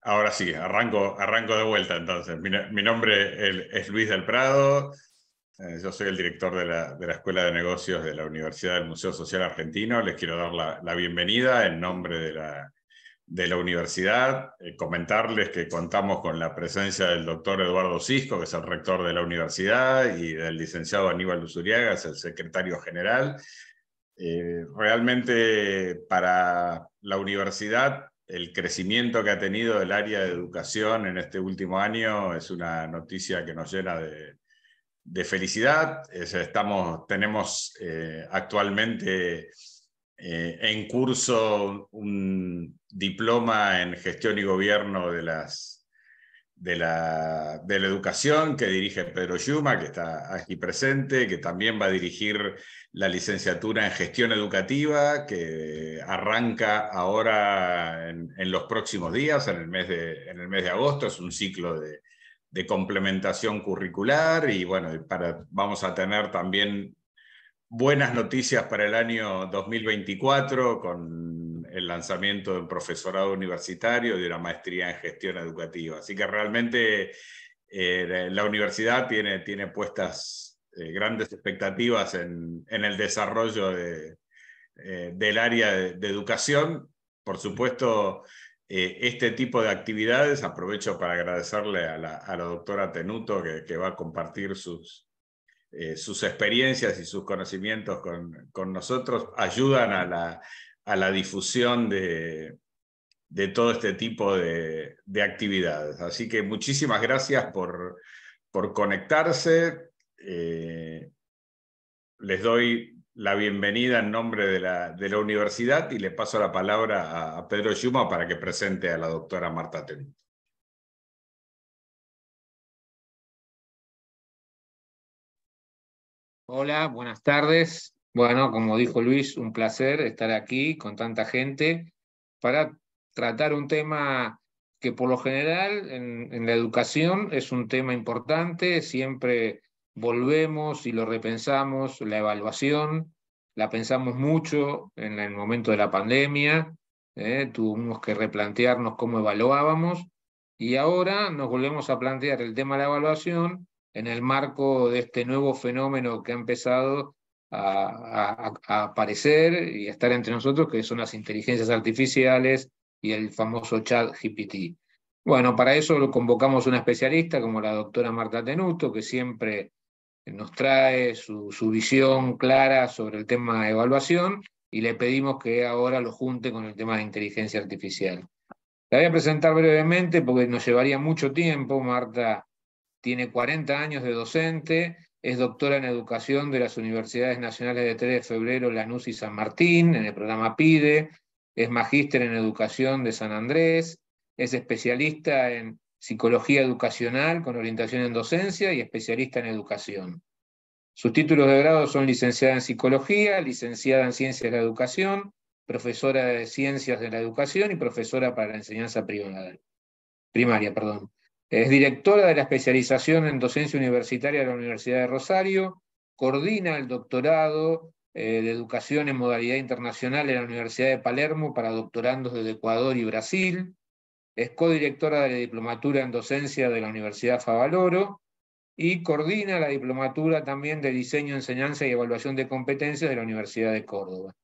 Ahora sí, arranco de vuelta entonces. Mi nombre es Luis del Prado, yo soy el director de la Escuela de Negocios de la Universidad del Museo Social Argentino. Les quiero dar la bienvenida en nombre de la universidad, comentarles que contamos con la presencia del doctor Eduardo Cisco, que es el rector de la universidad, y del licenciado Aníbal Luzuriaga, es el secretario general. Realmente para la universidad el crecimiento que ha tenido el área de educación en este último año es una noticia que nos llena de felicidad. Tenemos actualmente en curso un diploma en gestión y gobierno de la educación que dirige Pedro Yuma, que está aquí presente, que también va a dirigir la licenciatura en gestión educativa, que arranca ahora en los próximos días, en el mes de agosto. Es un ciclo de complementación curricular y bueno, vamos a tener también buenas noticias para el año 2024 con el lanzamiento del profesorado universitario y de una maestría en gestión educativa. Así que realmente la universidad tiene puestas grandes expectativas en el desarrollo del área de educación. Por supuesto, este tipo de actividades, aprovecho para agradecerle a la doctora Tenuto que va a compartir sus experiencias y sus conocimientos con nosotros, ayudan a la difusión de todo este tipo de actividades. Así que muchísimas gracias por conectarse. Les doy la bienvenida en nombre de la universidad y le paso la palabra a Pedro Yuma para que presente a la doctora Marta Tenuto. Hola, buenas tardes. Bueno, como dijo Luis, un placer estar aquí con tanta gente para tratar un tema que por lo general en la educación es un tema importante. Siempre volvemos y lo repensamos, la evaluación, la pensamos mucho en el momento de la pandemia. Tuvimos que replantearnos cómo evaluábamos y ahora nos volvemos a plantear el tema de la evaluación en el marco de este nuevo fenómeno que ha empezado a aparecer y a estar entre nosotros, que son las inteligencias artificiales y el famoso chat GPT. Bueno, para eso lo convocamos una especialista como la doctora Marta Tenuto, que siempre nos trae su visión clara sobre el tema de evaluación, y le pedimos que ahora lo junte con el tema de inteligencia artificial. La voy a presentar brevemente porque nos llevaría mucho tiempo. Marta tiene 40 años de docente, es doctora en educación de las Universidades Nacionales de 3 de Febrero, Lanús y San Martín, en el programa PIDE, es magíster en educación de San Andrés, es especialista en psicología educacional con orientación en docencia y especialista en educación. Sus títulos de grado son licenciada en psicología, licenciada en ciencias de la educación, profesora de ciencias de la educación y profesora para la enseñanza primaria. Es directora de la especialización en docencia universitaria de la Universidad de Rosario, coordina el doctorado de educación en modalidad internacional en la Universidad de Palermo para doctorandos de Ecuador y Brasil, es codirectora de la diplomatura en docencia de la Universidad Favaloro y coordina la diplomatura también de diseño, enseñanza y evaluación de competencias de la Universidad de Córdoba.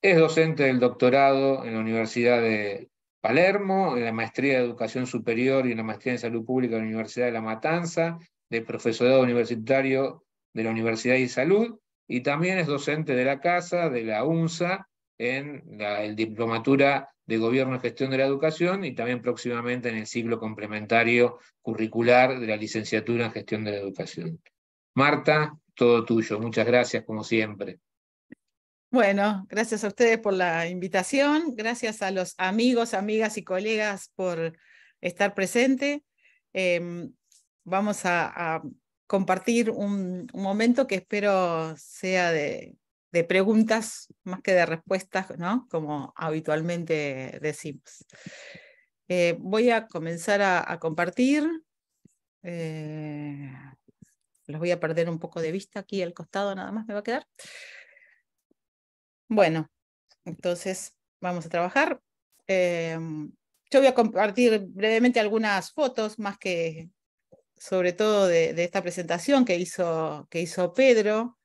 Es docente del doctorado en la Universidad de Palermo, en la maestría de Educación Superior y en la maestría en Salud Pública de la Universidad de La Matanza, del profesorado universitario de la Universidad de Salud, y también es docente de la Casa, de la UNSA, en la diplomatura de Gobierno y Gestión de la Educación, y también próximamente en el ciclo complementario curricular de la licenciatura en Gestión de la Educación. Marta, todo tuyo. Muchas gracias, como siempre. Bueno, gracias a ustedes por la invitación, gracias a los amigos, amigas y colegas por estar presente. Vamos a compartir un momento que espero sea de preguntas más que de respuestas, ¿no? Como habitualmente decimos. Voy a comenzar a compartir. Los voy a perder un poco de vista aquí al costado, nada más me va a quedar. Bueno, entonces vamos a trabajar. Yo voy a compartir brevemente algunas fotos, más que sobre todo de esta presentación que hizo Pedro.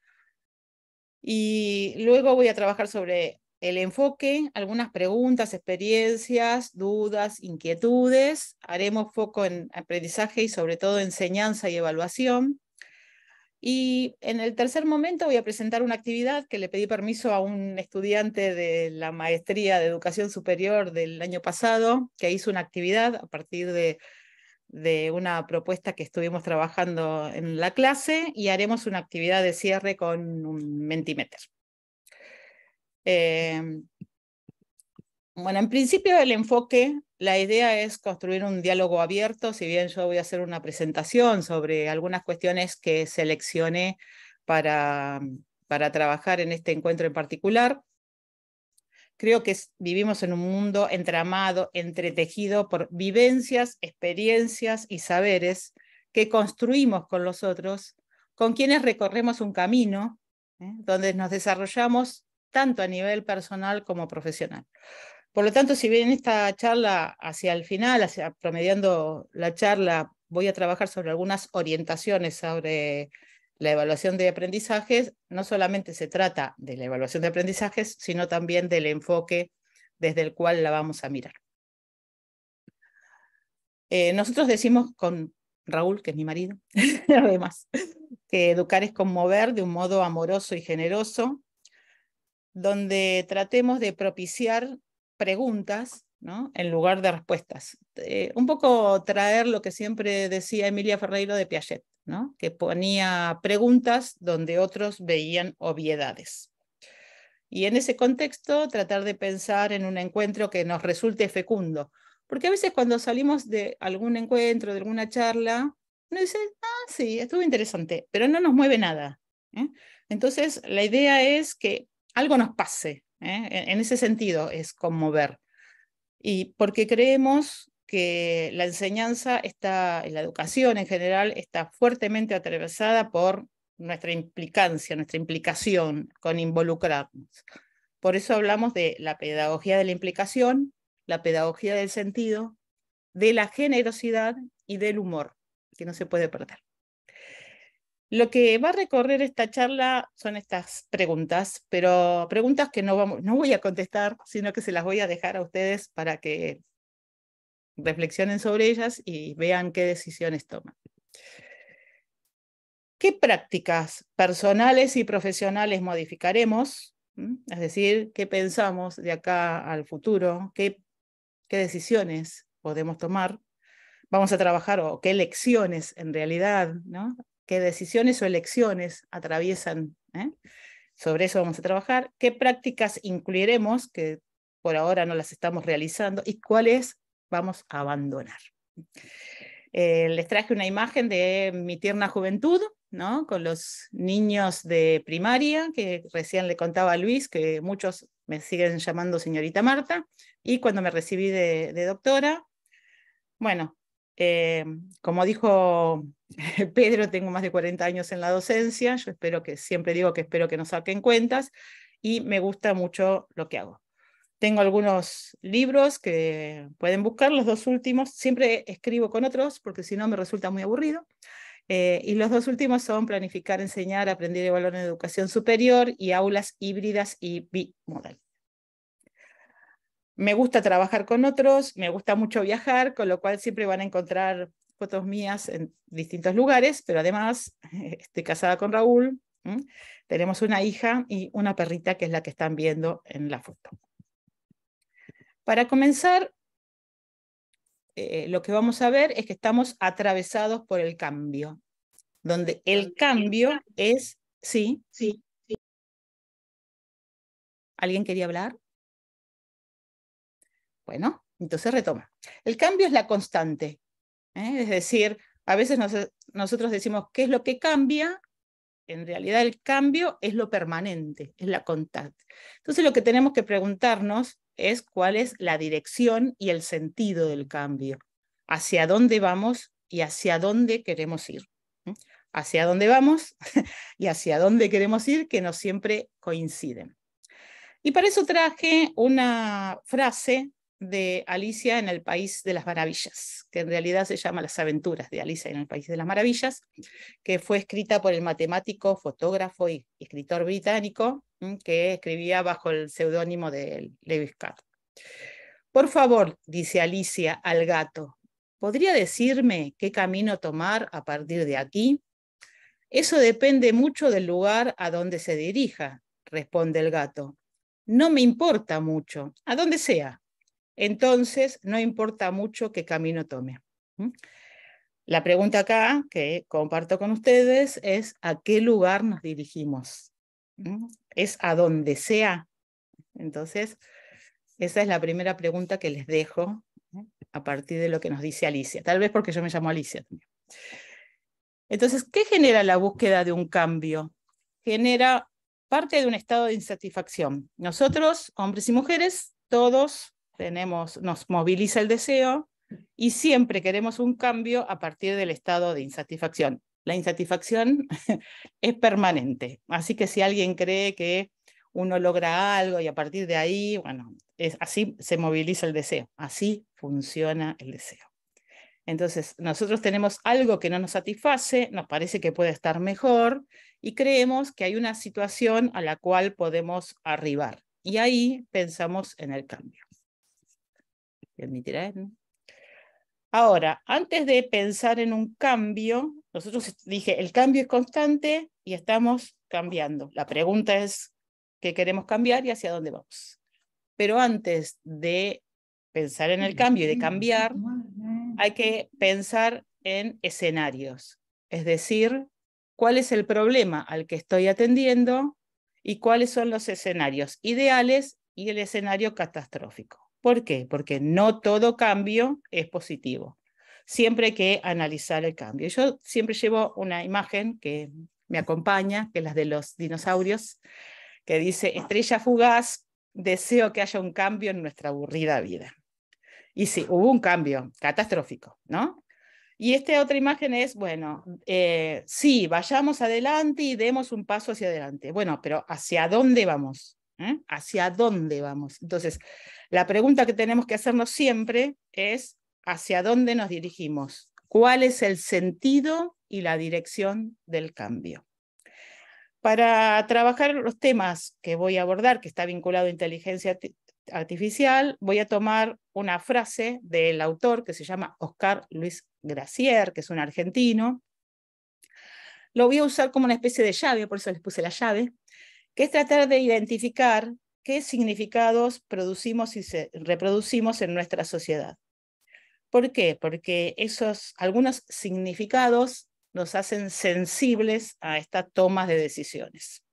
Y luego voy a trabajar sobre el enfoque, algunas preguntas, experiencias, dudas, inquietudes. Haremos foco en aprendizaje y sobre todo enseñanza y evaluación. Y en el tercer momento voy a presentar una actividad que le pedí permiso a un estudiante de la maestría de educación superior del año pasado, que hizo una actividad a partir de una propuesta que estuvimos trabajando en la clase, y haremos una actividad de cierre con un Mentimeter. Bueno, en principio el enfoque, la idea es construir un diálogo abierto, si bien yo voy a hacer una presentación sobre algunas cuestiones que seleccioné para trabajar en este encuentro en particular. Creo que vivimos en un mundo entramado, entretejido por vivencias, experiencias y saberes que construimos con los otros, con quienes recorremos un camino, donde nos desarrollamos tanto a nivel personal como profesional. Por lo tanto, si bien esta charla hacia el final, promediando la charla, voy a trabajar sobre algunas orientaciones sobre la evaluación de aprendizajes, no solamente se trata de la evaluación de aprendizajes, sino también del enfoque desde el cual la vamos a mirar. Nosotros decimos con Raúl, que es mi marido, además, que educar es conmover de un modo amoroso y generoso, donde tratemos de propiciar preguntas, ¿no?, en lugar de respuestas. Un poco traer lo que siempre decía Emilia Ferreiro de Piaget, ¿no?, que ponía preguntas donde otros veían obviedades. Y en ese contexto tratar de pensar en un encuentro que nos resulte fecundo. Porque a veces cuando salimos de algún encuentro, de alguna charla, uno dice, ah, sí, estuvo interesante, pero no nos mueve nada. Entonces la idea es que algo nos pase, en ese sentido es conmover. Y porque creemos que la enseñanza y la educación en general está fuertemente atravesada por nuestra implicancia, nuestra implicación con involucrarnos. Por eso hablamos de la pedagogía de la implicación, la pedagogía del sentido, de la generosidad y del humor, que no se puede perder. Lo que va a recorrer esta charla son estas preguntas, pero preguntas que no voy a contestar, sino que se las voy a dejar a ustedes para que reflexionen sobre ellas y vean qué decisiones toman. ¿Qué prácticas personales y profesionales modificaremos? Es decir, ¿qué pensamos de acá al futuro? ¿Qué decisiones podemos tomar? Vamos a trabajar, o qué lecciones en realidad, ¿no?, qué decisiones o elecciones atraviesan, sobre eso vamos a trabajar. ¿Qué prácticas incluiremos, que por ahora no las estamos realizando, y cuáles vamos a abandonar? Les traje una imagen de mi tierna juventud, ¿no?, con los niños de primaria, que recién le contaba a Luis, que muchos me siguen llamando señorita Marta, y cuando me recibí de doctora. Bueno, como dijo Pedro, tengo más de 40 años en la docencia, yo siempre digo que espero que nos saquen cuentas, y me gusta mucho lo que hago. Tengo algunos libros que pueden buscar, los dos últimos, siempre escribo con otros, porque si no me resulta muy aburrido, y los dos últimos son Planificar, Enseñar, Aprender y Evaluar en Educación Superior, y Aulas Híbridas y Bimodal. Me gusta trabajar con otros, me gusta mucho viajar, con lo cual siempre van a encontrar fotos mías en distintos lugares, pero además estoy casada con Raúl, tenemos una hija y una perrita, que es la que están viendo en la foto. Para comenzar, lo que vamos a ver es que estamos atravesados por el cambio, donde el cambio es... ¿Sí? Sí. ¿Alguien quería hablar? Bueno, entonces retoma. El cambio es la constante, es decir, a veces nosotros decimos ¿qué es lo que cambia? En realidad el cambio es lo permanente, es la constante. Entonces lo que tenemos que preguntarnos es cuál es la dirección y el sentido del cambio, hacia dónde vamos y hacia dónde queremos ir. Hacia dónde vamos y hacia dónde queremos ir, que no siempre coinciden. Y para eso traje una frase de Alicia en el País de las Maravillas, que en realidad se llama Las Aventuras de Alicia en el País de las Maravillas, que fue escrita por el matemático, fotógrafo y escritor británico, que escribía bajo el seudónimo de Lewis Carroll. Por favor, dice Alicia al gato, ¿podría decirme qué camino tomar a partir de aquí? Eso depende mucho del lugar a donde se dirija, responde el gato. No me importa mucho, a donde sea. Entonces, no importa mucho qué camino tome. La pregunta acá, que comparto con ustedes, es ¿a qué lugar nos dirigimos? ¿Es a donde sea? Entonces, esa es la primera pregunta que les dejo a partir de lo que nos dice Alicia. Tal vez porque yo me llamo Alicia también. Entonces, ¿qué genera la búsqueda de un cambio? Genera parte de un estado de insatisfacción. Nosotros, hombres y mujeres, todos nos moviliza el deseo y siempre queremos un cambio a partir del estado de insatisfacción. La insatisfacción es permanente, así que si alguien cree que uno logra algo y a partir de ahí, bueno, así se moviliza el deseo, así funciona el deseo. Entonces, nosotros tenemos algo que no nos satisface, nos parece que puede estar mejor y creemos que hay una situación a la cual podemos arribar. Y ahí pensamos en el cambio. Ahora, antes de pensar en un cambio, nosotros dije, el cambio es constante y estamos cambiando. La pregunta es qué queremos cambiar y hacia dónde vamos. Pero antes de pensar en el cambio y de cambiar, hay que pensar en escenarios. Es decir, cuál es el problema al que estoy atendiendo y cuáles son los escenarios ideales y el escenario catastrófico. ¿Por qué? Porque no todo cambio es positivo. Siempre hay que analizar el cambio. Yo siempre llevo una imagen que me acompaña, que es la de los dinosaurios, que dice, estrella fugaz, deseo que haya un cambio en nuestra aburrida vida. Y sí, hubo un cambio catastrófico, ¿no? Y esta otra imagen es, bueno, sí, vayamos adelante y demos un paso hacia adelante. Bueno, pero ¿hacia dónde vamos? ¿Hacia dónde vamos? Entonces, la pregunta que tenemos que hacernos siempre es ¿hacia dónde nos dirigimos? ¿Cuál es el sentido y la dirección del cambio? Para trabajar los temas que voy a abordar, que está vinculado a inteligencia artificial, voy a tomar una frase del autor que se llama Oscar Luis Gracier, que es un argentino. Lo voy a usar como una especie de llave, por eso les puse la llave, que es tratar de identificar qué significados producimos y reproducimos en nuestra sociedad. ¿Por qué? Porque algunos significados nos hacen sensibles a esta toma de decisiones.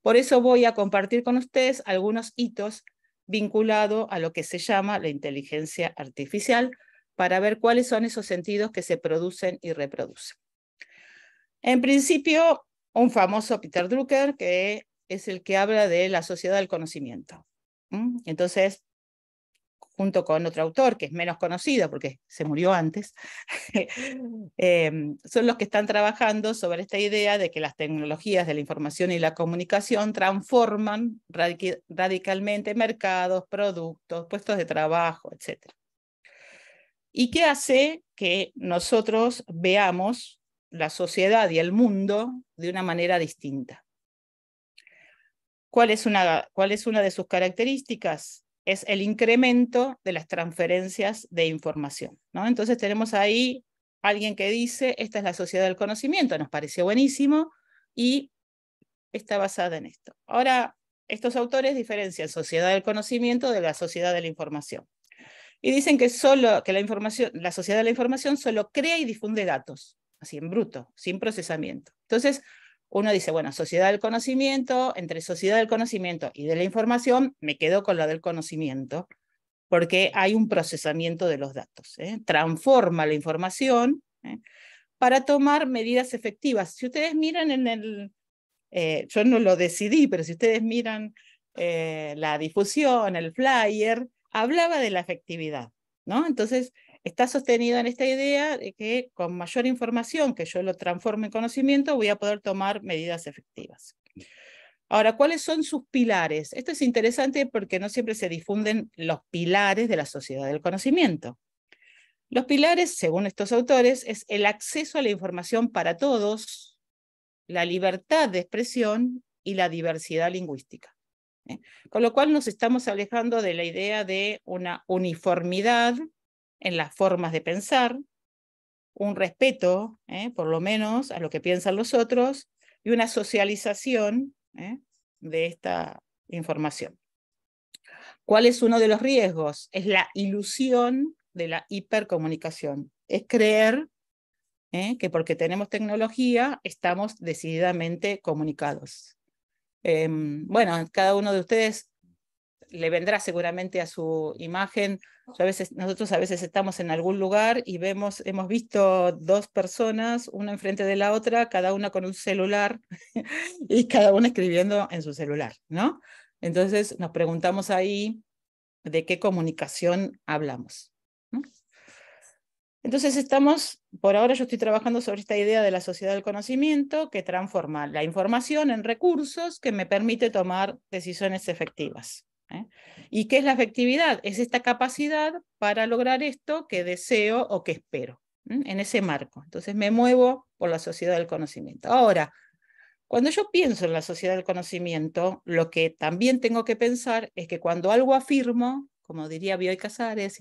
Por eso voy a compartir con ustedes algunos hitos vinculados a lo que se llama la inteligencia artificial para ver cuáles son esos sentidos que se producen y reproducen. En principio, un famoso Peter Drucker, que es el que habla de la sociedad del conocimiento. Entonces, junto con otro autor que es menos conocido porque se murió antes, son los que están trabajando sobre esta idea de que las tecnologías de la información y la comunicación transforman radicalmente mercados, productos, puestos de trabajo, etc. ¿Y qué hace que nosotros veamos la sociedad y el mundo de una manera distinta? ¿Cuál es una de sus características? Es el incremento de las transferencias de información, ¿no? Entonces tenemos ahí alguien que dice, esta es la sociedad del conocimiento, nos pareció buenísimo, y está basada en esto. Ahora, estos autores diferencian sociedad del conocimiento de la sociedad de la información. Y dicen que la sociedad de la información solo crea y difunde datos, así en bruto, sin procesamiento. Entonces, uno dice, bueno, sociedad del conocimiento, entre sociedad del conocimiento y de la información, me quedo con la del conocimiento, porque hay un procesamiento de los datos. Transforma la información para tomar medidas efectivas. Si ustedes miran yo no lo decidí, pero si ustedes miran la difusión, el flyer, hablaba de la efectividad, ¿no? Entonces, está sostenido en esta idea de que con mayor información que yo lo transforme en conocimiento, voy a poder tomar medidas efectivas. Ahora, ¿cuáles son sus pilares? Esto es interesante porque no siempre se difunden los pilares de la sociedad del conocimiento. Los pilares, según estos autores, es el acceso a la información para todos, la libertad de expresión y la diversidad lingüística. Con lo cual nos estamos alejando de la idea de una uniformidad en las formas de pensar, un respeto, por lo menos, a lo que piensan los otros, y una socialización de esta información. ¿Cuál es uno de los riesgos? Es la ilusión de la hipercomunicación. Es creer que porque tenemos tecnología estamos decididamente comunicados. Bueno, cada uno de ustedes le vendrá seguramente a su imagen. Nosotros a veces estamos en algún lugar y hemos visto dos personas, una enfrente de la otra, cada una con un celular y cada una escribiendo en su celular, ¿no? Entonces nos preguntamos ahí de qué comunicación hablamos, ¿no? Entonces por ahora yo estoy trabajando sobre esta idea de la sociedad del conocimiento que transforma la información en recursos que me permite tomar decisiones efectivas. ¿Y qué es la efectividad? Es esta capacidad para lograr esto que deseo o que espero, en ese marco. Entonces me muevo por la sociedad del conocimiento. Ahora, cuando yo pienso en la sociedad del conocimiento, lo que también tengo que pensar es que cuando algo afirmo, como diría Bioy Casares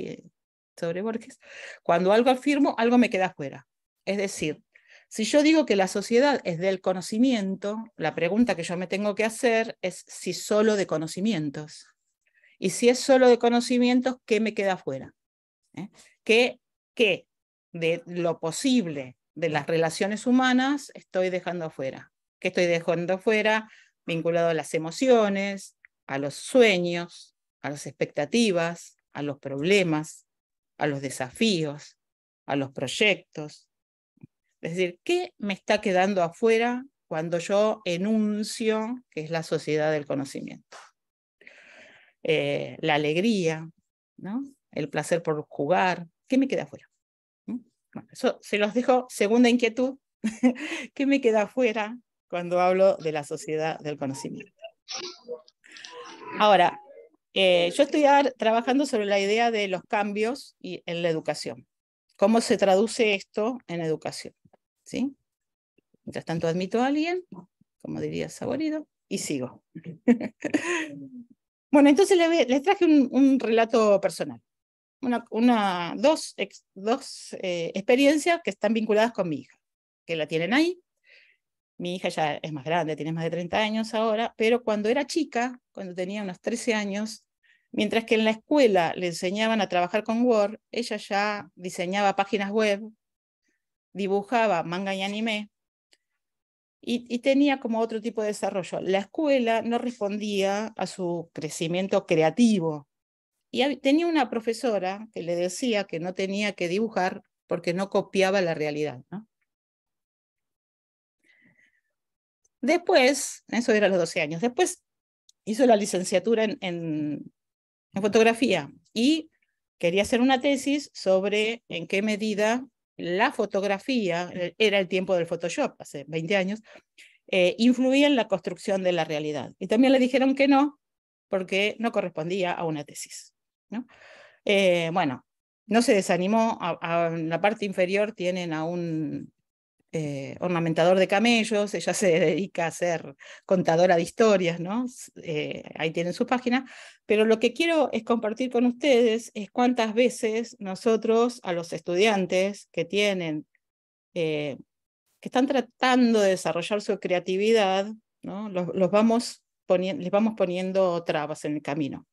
sobre Borges, cuando algo afirmo, algo me queda fuera. Es decir, si yo digo que la sociedad es del conocimiento, la pregunta que yo me tengo que hacer es si solo de conocimientos. Y si es solo de conocimientos, ¿qué me queda fuera? ¿Qué de lo posible de las relaciones humanas estoy dejando afuera? ¿Qué estoy dejando fuera? Vinculado a las emociones, a los sueños, a las expectativas, a los problemas, a los desafíos, a los proyectos. Es decir, ¿qué me está quedando afuera cuando yo enuncio que es la sociedad del conocimiento? La alegría, ¿no? El placer por jugar, ¿qué me queda afuera? Bueno, eso se los dejo. Segunda inquietud, ¿qué me queda afuera cuando hablo de la sociedad del conocimiento? Ahora, yo estoy trabajando sobre la idea de los cambios en la educación. ¿Cómo se traduce esto en educación? ¿Sí? Mientras tanto admito a alguien, como diría Saborido, y sigo. Bueno, entonces les traje un relato personal. Dos experiencias que están vinculadas con mi hija, que la tienen ahí. Mi hija ya es más grande, tiene más de 30 años ahora, pero cuando era chica, cuando tenía unos 13 años, mientras que en la escuela le enseñaban a trabajar con Word, ella ya diseñaba páginas web, dibujaba manga y anime, y tenía como otro tipo de desarrollo. La escuela no respondía a su crecimiento creativo. Y tenía una profesora que le decía que no tenía que dibujar porque no copiaba la realidad, ¿no? Después, eso era a los 12 años, después hizo la licenciatura en fotografía y quería hacer una tesis sobre en qué medida la fotografía, era el tiempo del Photoshop, hace 20 años, influía en la construcción de la realidad. Y también le dijeron que no, porque no correspondía a una tesis, ¿no? Bueno, no se desanimó. En la parte inferior tienen a un ornamentador de camellos, ella se dedica a ser contadora de historias, ¿no? Ahí tienen su página, pero lo que quiero es compartir con ustedes es cuántas veces nosotros a los estudiantes que están tratando de desarrollar su creatividad, ¿no? les vamos poniendo trabas en el camino.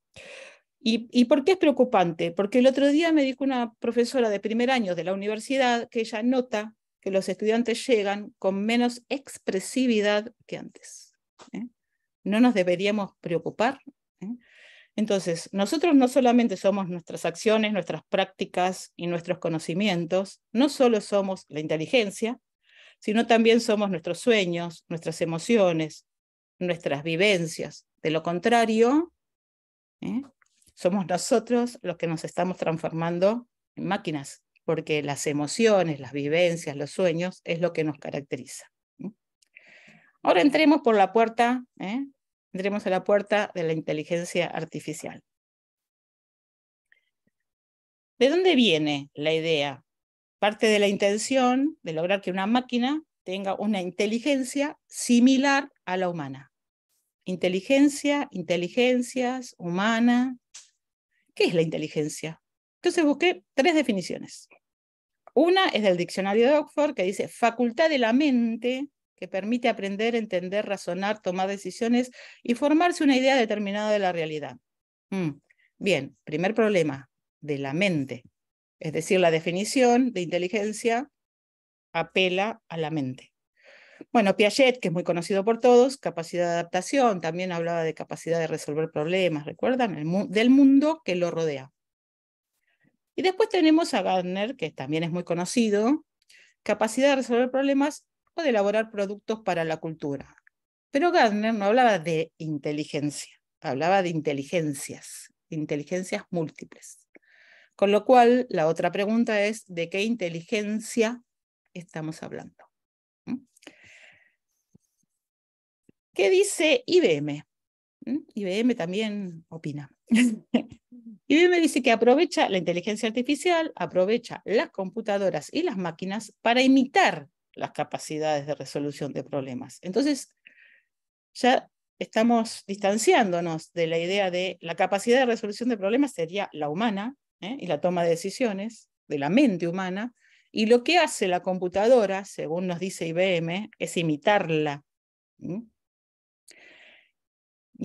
¿Y por qué es preocupante? Porque el otro día me dijo una profesora de primer año de la universidad que ella nota que los estudiantes llegan con menos expresividad que antes. ¿No nos deberíamos preocupar? Entonces, nosotros no solamente somos nuestras acciones, nuestras prácticas y nuestros conocimientos, no solo somos la inteligencia, sino también somos nuestros sueños, nuestras emociones, nuestras vivencias. De lo contrario, somos nosotros los que nos estamos transformando en máquinas, porque las emociones, las vivencias, los sueños es lo que nos caracteriza. Ahora entremos por la puerta entremos a la puerta de la inteligencia artificial. ¿De dónde viene la idea? Parte de la intención de lograr que una máquina tenga una inteligencia similar a la humana. Inteligencia, inteligencias, humana. ¿Qué es la inteligencia? Entonces busqué 3 definiciones. Una es del diccionario de Oxford, que dice facultad de la mente que permite aprender, entender, razonar, tomar decisiones y formarse una idea determinada de la realidad. Bien, primer problema, de la mente. Es decir, la definición de inteligencia apela a la mente. Bueno, Piaget, que es muy conocido por todos, capacidad de adaptación, también hablaba de capacidad de resolver problemas, ¿recuerdan? Del mundo que lo rodea. Y después tenemos a Gardner, que también es muy conocido, capacidad de resolver problemas o de elaborar productos para la cultura. Pero Gardner no hablaba de inteligencia, hablaba de inteligencias múltiples. Con lo cual, la otra pregunta es, ¿de qué inteligencia estamos hablando? ¿Qué dice IBM? IBM también opina. IBM dice que aprovecha la inteligencia artificial, aprovecha las computadoras y las máquinas para imitar las capacidades de resolución de problemas. Entonces, ya estamos distanciándonos de la idea de la capacidad de resolución de problemas sería la humana, y la toma de decisiones de la mente humana, y lo que hace la computadora, según nos dice IBM, es imitarla. Y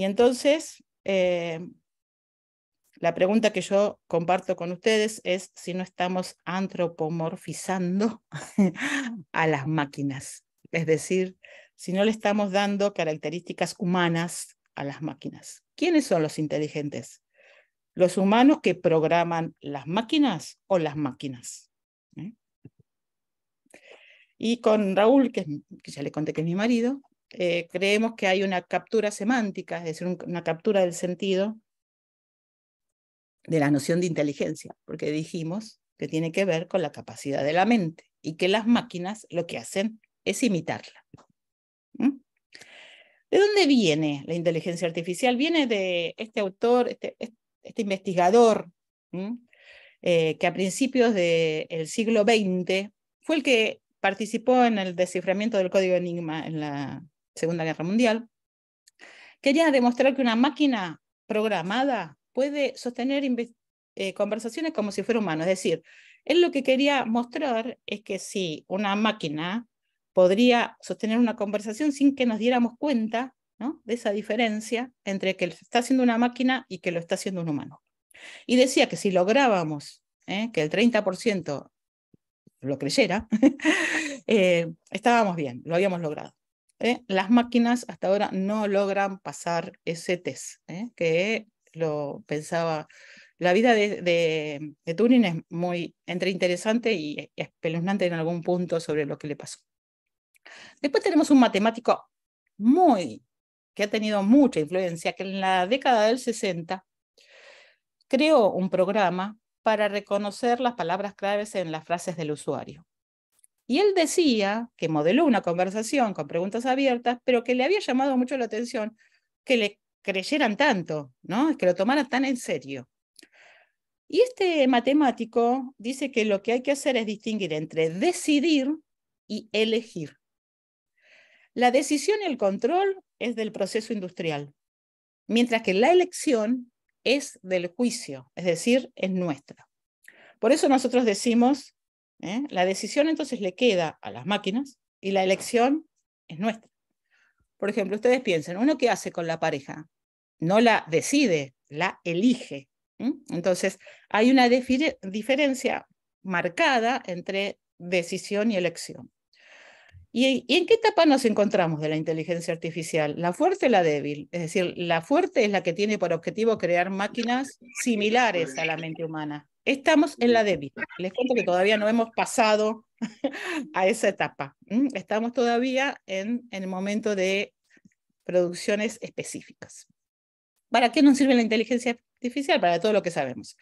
entonces, la pregunta que yo comparto con ustedes es si no estamos antropomorfizando a las máquinas. Es decir, si no le estamos dando características humanas a las máquinas. ¿Quiénes son los inteligentes? ¿Los humanos que programan las máquinas o las máquinas? Y con Raúl, que ya le conté que es mi marido, creemos que hay una captura semántica, es decir, una captura del sentido de la noción de inteligencia, porque dijimos que tiene que ver con la capacidad de la mente y que las máquinas lo que hacen es imitarla. ¿De dónde viene la inteligencia artificial? Viene de este autor, este investigador, que a principios del siglo XX fue el que participó en el desciframiento del código Enigma en la Segunda Guerra Mundial. Quería demostrar que una máquina programada puede sostener conversaciones como si fuera humano. Es decir, él lo que quería mostrar es que si una máquina podría sostener una conversación sin que nos diéramos cuenta, ¿no?, de esa diferencia entre que lo está haciendo una máquina y que lo está haciendo un humano. Y decía que si lográbamos que el 30% lo creyera, estábamos bien, lo habíamos logrado. Las máquinas hasta ahora no logran pasar ese test, que lo pensaba. La vida de Turing es muy entre interesante y espeluznante en algún punto sobre lo que le pasó. Después tenemos un matemático que ha tenido mucha influencia, que en la década del 60 creó un programa para reconocer las palabras claves en las frases del usuario. Y él decía que modeló una conversación con preguntas abiertas, pero que le había llamado mucho la atención que le creyeran tanto, ¿no?, que lo tomaran tan en serio. Y este matemático dice que lo que hay que hacer es distinguir entre decidir y elegir. La decisión y el control es del proceso industrial, mientras que la elección es del juicio, es decir, es nuestra. Por eso nosotros decimos, la decisión entonces le queda a las máquinas y la elección es nuestra. Por ejemplo, ustedes piensen, ¿uno qué hace con la pareja? No la decide, la elige. Entonces, hay una diferencia marcada entre decisión y elección. ¿Y en qué etapa nos encontramos de la inteligencia artificial? ¿La fuerte o la débil? Es decir, la fuerte es la que tiene por objetivo crear máquinas similares a la mente humana. Estamos en la débil. Les cuento que todavía no hemos pasado a esa etapa. Estamos todavía en el momento de producciones específicas. ¿Para qué nos sirve la inteligencia artificial? Para todo lo que sabemos.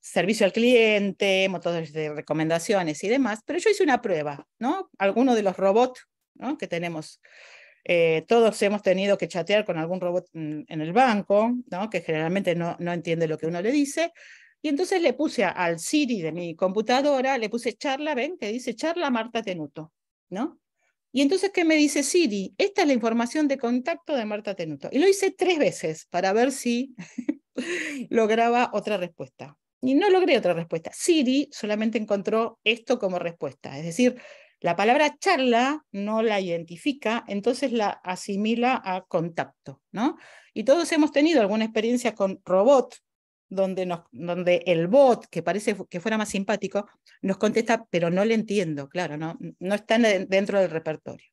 Servicio al cliente, motores de recomendaciones y demás. Pero yo hice una prueba, ¿no? Algunos de los robots, ¿no?, que tenemos Todos hemos tenido que chatear con algún robot en el banco, ¿no? Que generalmente no entiende lo que uno le dice. Y entonces le puse al Siri de mi computadora, le puse charla, ven, que dice charla Marta Tenuto, ¿no? Y entonces, ¿qué me dice Siri? Esta es la información de contacto de Marta Tenuto. Y lo hice 3 veces para ver si lograba otra respuesta. Y no logré otra respuesta. Siri solamente encontró esto como respuesta. Es decir, la palabra charla no la identifica, entonces la asimila a contacto, ¿no? Y todos hemos tenido alguna experiencia con robot, donde el bot, que parece que fuera más simpático, nos contesta, pero no le entiendo, claro, no está dentro del repertorio.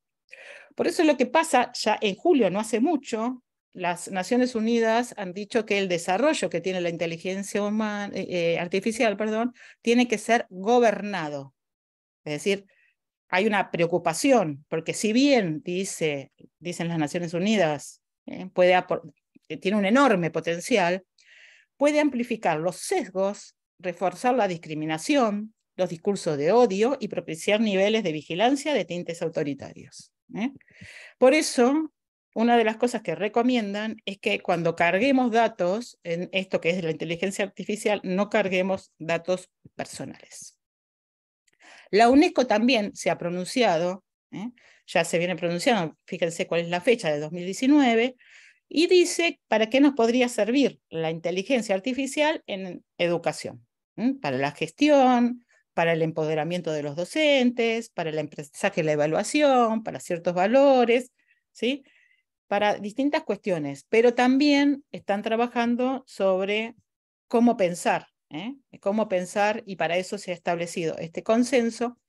Por eso lo que pasa, ya en julio, no hace mucho, las Naciones Unidas han dicho que el desarrollo que tiene la inteligencia artificial, tiene que ser gobernado. Es decir, hay una preocupación, porque si bien dicen las Naciones Unidas, tiene un enorme potencial, puede amplificar los sesgos, reforzar la discriminación, los discursos de odio y propiciar niveles de vigilancia de tintes autoritarios. Por eso, una de las cosas que recomiendan es que cuando carguemos datos en esto que es la inteligencia artificial, no carguemos datos personales. La UNESCO también se ha pronunciado, ya se viene pronunciando, fíjense cuál es la fecha de 2019, y dice para qué nos podría servir la inteligencia artificial en educación, para la gestión, para el empoderamiento de los docentes, para el aprendizaje y la evaluación, para ciertos valores, ¿sí? Para distintas cuestiones, pero también están trabajando sobre cómo pensar, y para eso se ha establecido este consenso,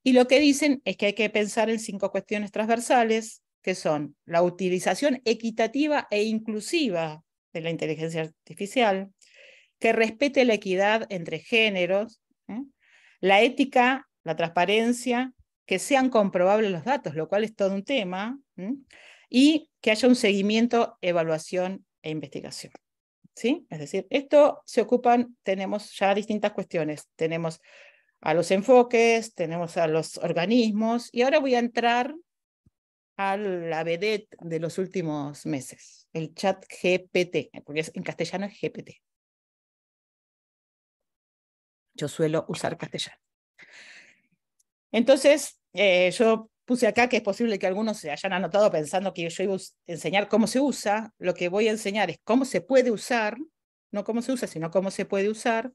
y lo que dicen es que hay que pensar en 5 cuestiones transversales, que son la utilización equitativa e inclusiva de la inteligencia artificial, que respete la equidad entre géneros, la ética, la transparencia, que sean comprobables los datos, lo cual es todo un tema, y que haya un seguimiento, evaluación e investigación. ¿Sí? Es decir, esto tenemos ya distintas cuestiones. Tenemos a los enfoques, tenemos a los organismos, y ahora voy a entrar a la vedette de los últimos meses, el chat GPT, porque en castellano es GPT. Yo suelo usar castellano. Entonces, yo puse acá que es posible que algunos se hayan anotado pensando que yo iba a enseñar cómo se usa. Lo que voy a enseñar es cómo se puede usar, no cómo se usa, sino cómo se puede usar.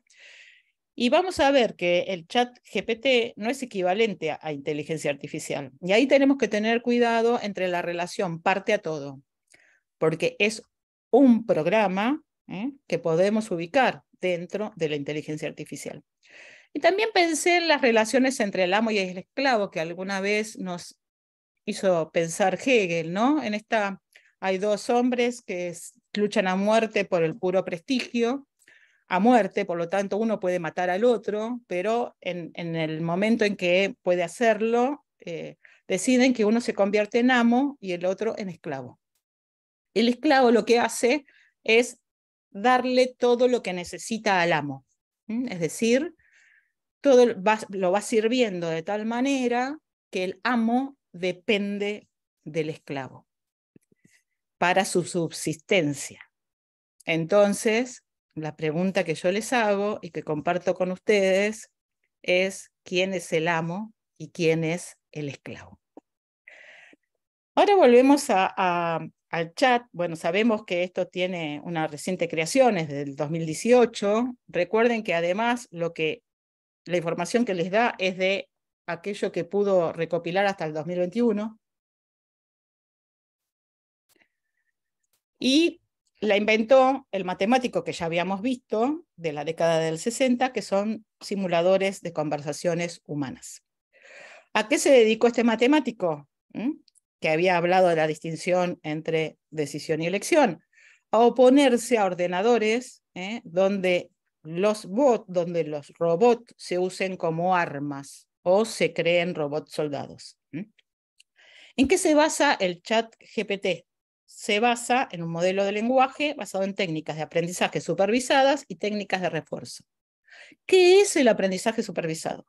Y vamos a ver que el chat GPT no es equivalente a inteligencia artificial. Y ahí tenemos que tener cuidado entre la relación parte a todo, porque es un programa que podemos ubicar dentro de la inteligencia artificial. Y también pensé en las relaciones entre el amo y el esclavo, que alguna vez nos hizo pensar Hegel, ¿no? En esta hay 2 hombres que luchan a muerte por el puro prestigio, a muerte, por lo tanto uno puede matar al otro, pero en el momento en que puede hacerlo, deciden que uno se convierte en amo y el otro en esclavo. El esclavo lo que hace es darle todo lo que necesita al amo, es decir, todo lo va sirviendo de tal manera que el amo depende del esclavo para su subsistencia. Entonces, la pregunta que yo les hago y que comparto con ustedes es ¿quién es el amo y quién es el esclavo? Ahora volvemos al chat. Bueno, sabemos que esto tiene una reciente creación, es del 2018. Recuerden que además la información que les da es de aquello que pudo recopilar hasta el 2021. Y la inventó el matemático que ya habíamos visto de la década del 60, que son simuladores de conversaciones humanas. ¿A qué se dedicó este matemático? Que había hablado de la distinción entre decisión y elección. A oponerse a ordenadores donde los robots se usen como armas o se creen robots soldados. ¿En qué se basa el chat GPT? Se basa en un modelo de lenguaje basado en técnicas de aprendizaje supervisadas y técnicas de refuerzo. ¿Qué es el aprendizaje supervisado?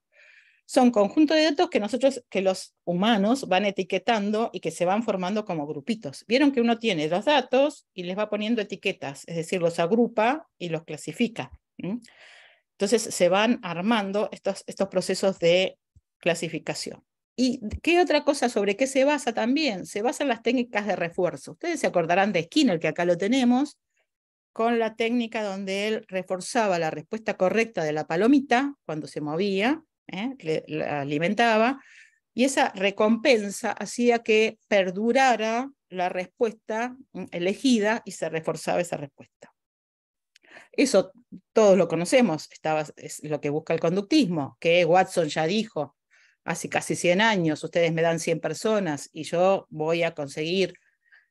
son conjuntos de datos que los humanos van etiquetando y que se van formando como grupitos. Vieron que uno tiene los datos y les va poniendo etiquetas, es decir, los agrupa y los clasifica. Entonces se van armando estos procesos de clasificación. ¿Y qué otra cosa sobre qué se basa también? Se basa en las técnicas de refuerzo. Ustedes se acordarán de Skinner, que acá lo tenemos, con la técnica donde él reforzaba la respuesta correcta de la palomita cuando se movía, la alimentaba, y esa recompensa hacía que perdurara la respuesta elegida y se reforzaba esa respuesta. Eso todos lo conocemos, es lo que busca el conductismo, que Watson ya dijo hace casi 100 años, ustedes me dan 100 personas y yo voy a conseguir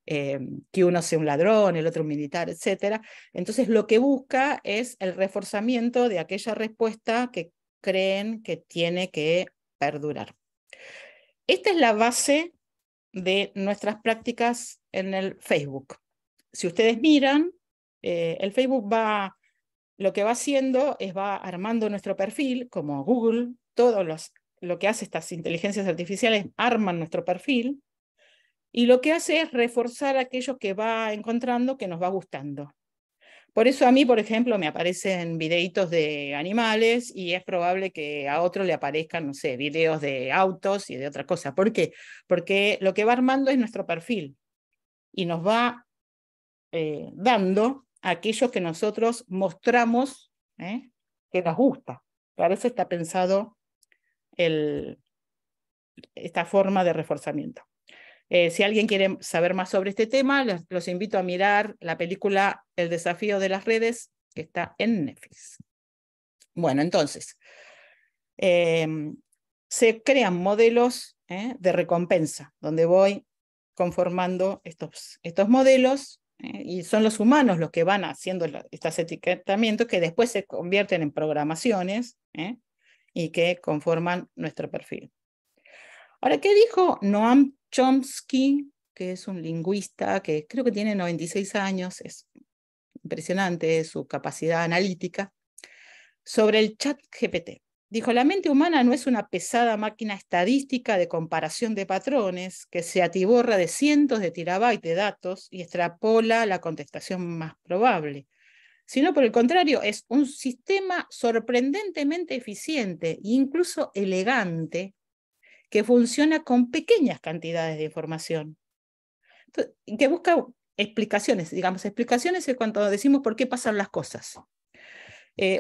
que uno sea un ladrón, el otro un militar, etc. Entonces lo que busca es el reforzamiento de aquella respuesta que creen que tiene que perdurar. Esta es la base de nuestras prácticas en el Facebook. Si ustedes miran, el Facebook lo que va haciendo es va armando nuestro perfil, como Google, lo que hace estas inteligencias artificiales arman nuestro perfil, y lo que hace es reforzar aquello que va encontrando que nos va gustando. Por eso a mí, por ejemplo, me aparecen videitos de animales y es probable que a otro le aparezcan, no sé, videos de autos y de otra cosa. ¿Por qué? Porque lo que va armando es nuestro perfil y nos va dando aquello que nosotros mostramos que nos gusta. Para eso está pensado esta forma de reforzamiento. Si alguien quiere saber más sobre este tema, los invito a mirar la película El desafío de las redes, que está en Netflix. Bueno, entonces, se crean modelos de recompensa, donde voy conformando estos modelos, y son los humanos los que van haciendo estos etiquetamientos que después se convierten en programaciones y que conforman nuestro perfil. Ahora, ¿qué dijo Noam Chomsky, que es un lingüista que creo que tiene 96 años, es impresionante su capacidad analítica, sobre el ChatGPT? Dijo, la mente humana no es una pesada máquina estadística de comparación de patrones que se atiborra de cientos de terabytes de datos y extrapola la contestación más probable, sino por el contrario, es un sistema sorprendentemente eficiente e incluso elegante que funciona con pequeñas cantidades de información, que busca explicaciones. Digamos, explicaciones es cuando decimos por qué pasan las cosas.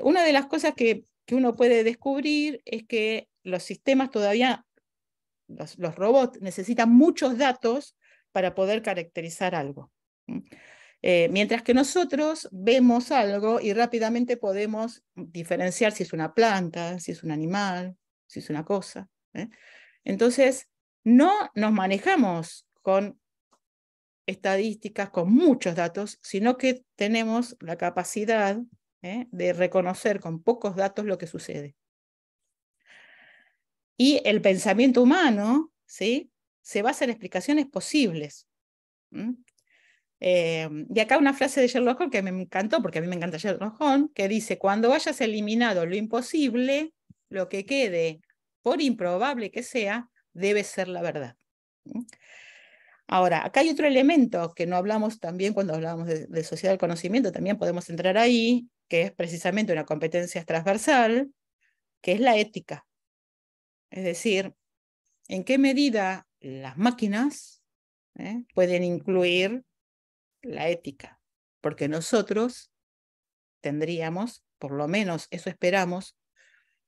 Una de las cosas que uno puede descubrir es que los sistemas todavía, los robots, necesitan muchos datos para poder caracterizar algo. Mientras que nosotros vemos algo y rápidamente podemos diferenciar si es una planta, si es un animal, si es una cosa. Entonces, no nos manejamos con estadísticas, con muchos datos, sino que tenemos la capacidad de reconocer con pocos datos lo que sucede. Y el pensamiento humano, ¿sí?, se basa en explicaciones posibles. Y acá una frase de Sherlock Holmes que me encantó, porque a mí me encanta Sherlock Holmes, que dice, cuando hayas eliminado lo imposible, lo que quede, por improbable que sea, debe ser la verdad. Ahora, acá hay otro elemento que no hablamos también cuando hablamos de sociedad del conocimiento, también podemos entrar ahí, que es precisamente una competencia transversal, que es la ética. Es decir, en qué medida las máquinas pueden incluir la ética, porque nosotros tendríamos, por lo menos eso esperamos,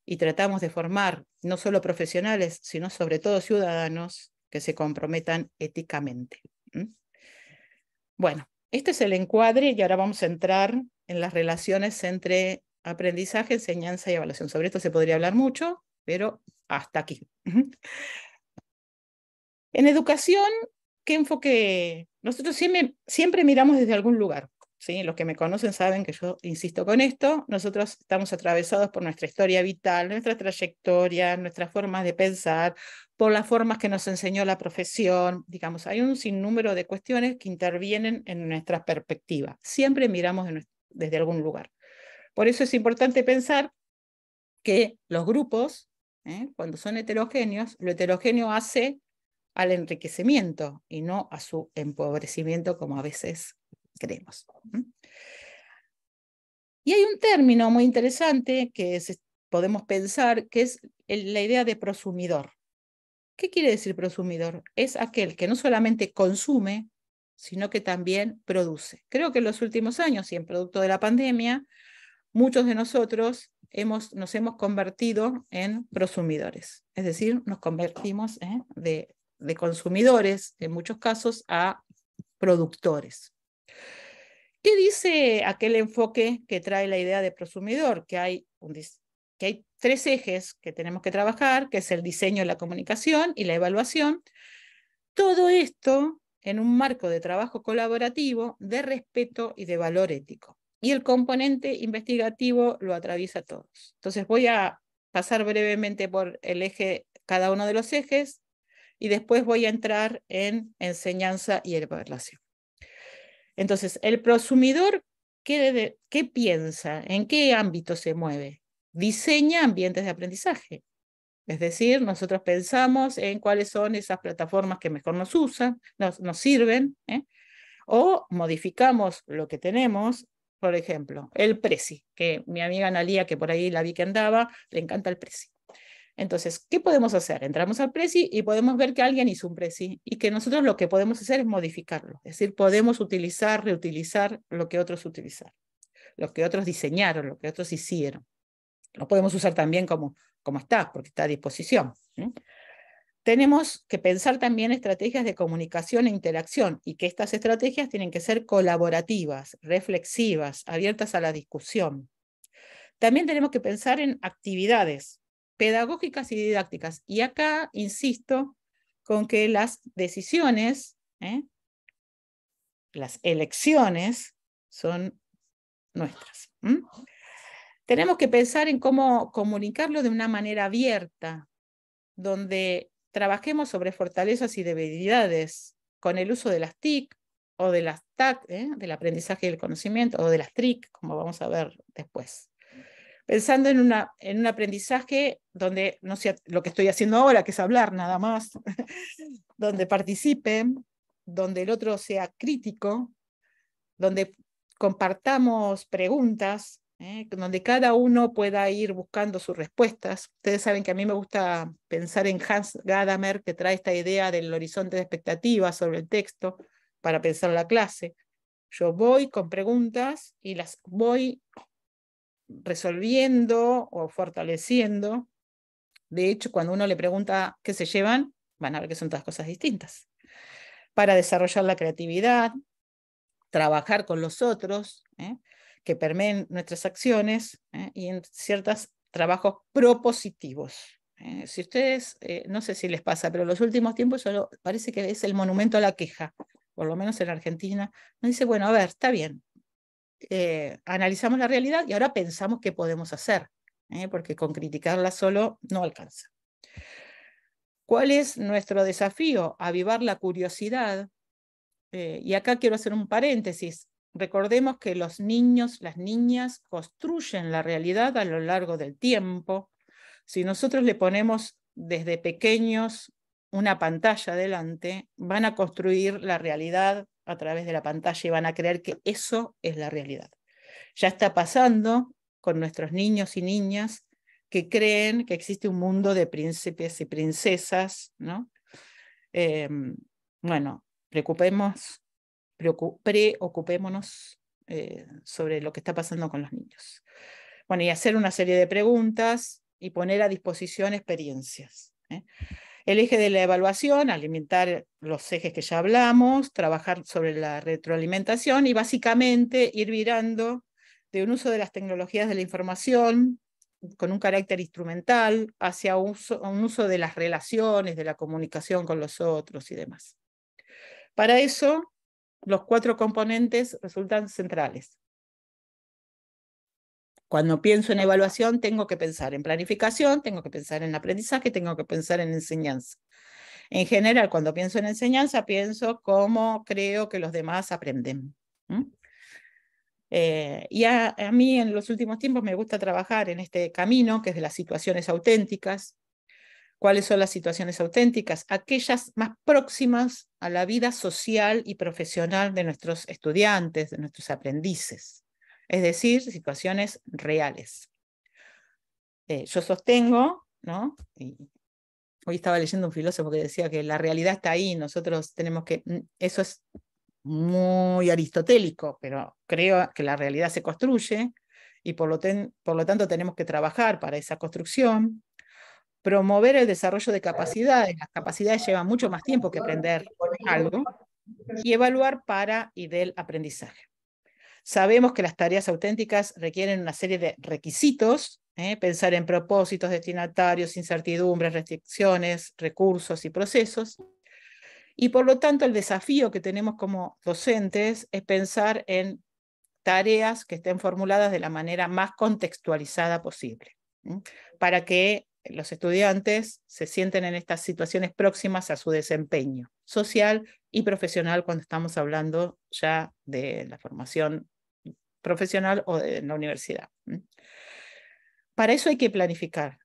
y tratamos de formar no solo profesionales, sino sobre todo ciudadanos que se comprometan éticamente. Bueno, este es el encuadre y ahora vamos a entrar en las relaciones entre aprendizaje, enseñanza y evaluación. Sobre esto se podría hablar mucho, pero hasta aquí. En educación, ¿qué enfoque? Nosotros siempre miramos desde algún lugar. ¿Sí? Los que me conocen saben que yo insisto con esto. Nosotros estamos atravesados por nuestra historia vital, nuestra trayectoria, nuestras formas de pensar, por las formas que nos enseñó la profesión. Digamos, hay un sinnúmero de cuestiones que intervienen en nuestra perspectiva. Siempre miramos desde algún lugar. Por eso es importante pensar que los grupos Cuando son heterogéneos, lo heterogéneo hace al enriquecimiento y no a su empobrecimiento, como a veces creemos. Y hay un término muy interesante que podemos pensar, que es la idea de prosumidor. ¿Qué quiere decir prosumidor? Es aquel que no solamente consume, sino que también produce. Creo que en los últimos años, y en producto de la pandemia, muchos de nosotros nos hemos convertido en prosumidores. Es decir, nos convertimos de consumidores, en muchos casos, a productores. ¿Qué dice aquel enfoque que trae la idea de prosumidor? Que hay 3 ejes que tenemos que trabajar, que es el diseño, la comunicación y la evaluación. Todo esto en un marco de trabajo colaborativo, de respeto y de valor ético. Y el componente investigativo lo atraviesa todos. Entonces voy a pasar brevemente por cada uno de los ejes, y después voy a entrar en enseñanza y evaluación. Entonces, el prosumidor, ¿qué piensa? ¿En qué ámbito se mueve? Diseña ambientes de aprendizaje. Es decir, nosotros pensamos en cuáles son esas plataformas que mejor nos sirven, o modificamos lo que tenemos. Por ejemplo, el Prezi, que mi amiga Analía, que por ahí la vi que andaba, le encanta el Prezi. Entonces, ¿qué podemos hacer? Entramos al Prezi y podemos ver que alguien hizo un Prezi y que nosotros lo que podemos hacer es modificarlo. Es decir, podemos reutilizar lo que otros utilizaron, lo que otros diseñaron, lo que otros hicieron. Lo podemos usar también como está, porque está a disposición. Tenemos que pensar también estrategias de comunicación e interacción, y que estas estrategias tienen que ser colaborativas, reflexivas, abiertas a la discusión. También tenemos que pensar en actividades pedagógicas y didácticas. Y acá insisto con que las decisiones, las elecciones, son nuestras. Tenemos que pensar en cómo comunicarlo de una manera abierta, donde trabajemos sobre fortalezas y debilidades con el uso de las TIC o de las TAC, del aprendizaje y el conocimiento, o de las TRIC, como vamos a ver después. Pensando en un aprendizaje donde no sea lo que estoy haciendo ahora, que es hablar nada más, donde participen, donde el otro sea crítico, donde compartamos preguntas, donde cada uno pueda ir buscando sus respuestas. Ustedes saben que a mí me gusta pensar en Hans Gadamer, que trae esta idea del horizonte de expectativas sobre el texto para pensar la clase. Yo voy con preguntas y las voy resolviendo o fortaleciendo. De hecho, cuando uno le pregunta qué se llevan, van a ver que son todas cosas distintas. Para desarrollar la creatividad, trabajar con los otros, que permeen nuestras acciones, y en ciertos trabajos propositivos. Si ustedes, no sé si les pasa, pero en los últimos tiempos parece que es el monumento a la queja, por lo menos en Argentina. Nos dice, bueno, a ver, está bien, analizamos la realidad y ahora pensamos qué podemos hacer, porque con criticarla solo no alcanza. ¿Cuál es nuestro desafío? Avivar la curiosidad. Y acá quiero hacer un paréntesis. Recordemos que los niños, las niñas construyen la realidad a lo largo del tiempo. Si nosotros le ponemos desde pequeños una pantalla delante, van a construir la realidad a través de la pantalla y van a creer que eso es la realidad. Ya está pasando con nuestros niños y niñas que creen que existe un mundo de príncipes y princesas, ¿no? Bueno, preocupémonos sobre lo que está pasando con los niños. Bueno, y hacer una serie de preguntas y poner a disposición experiencias. El eje de la evaluación, alimentar los ejes que ya hablamos, trabajar sobre la retroalimentación y básicamente ir virando de un uso de las tecnologías de la información con un carácter instrumental hacia un uso de las relaciones, de la comunicación con los otros y demás. Para eso, los 4 componentes resultan centrales. Cuando pienso en evaluación, tengo que pensar en planificación, tengo que pensar en aprendizaje, tengo que pensar en enseñanza. En general, cuando pienso en enseñanza, pienso cómo creo que los demás aprenden. Y a mí en los últimos tiempos me gusta trabajar en este camino, que es de las situaciones auténticas, ¿Cuáles son las situaciones auténticas? Aquellas más próximas a la vida social y profesional de nuestros estudiantes, de nuestros aprendices. Es decir, situaciones reales. Yo sostengo, ¿no? Y hoy estaba leyendo un filósofo que decía que la realidad está ahí, nosotros tenemos que... Eso es muy aristotélico, pero creo que la realidad se construye y por lo tanto tenemos que trabajar para esa construcción. Promover el desarrollo de capacidades. Las capacidades llevan mucho más tiempo que aprender algo. Y evaluar para y del aprendizaje. Sabemos que las tareas auténticas requieren una serie de requisitos, pensar en propósitos, destinatarios, incertidumbres, restricciones, recursos y procesos. Y por lo tanto el desafío que tenemos como docentes es pensar en tareas que estén formuladas de la manera más contextualizada posible, para que los estudiantes se sienten en estas situaciones próximas a su desempeño social y profesional cuando estamos hablando ya de la formación profesional o de la universidad. Para eso hay que planificar.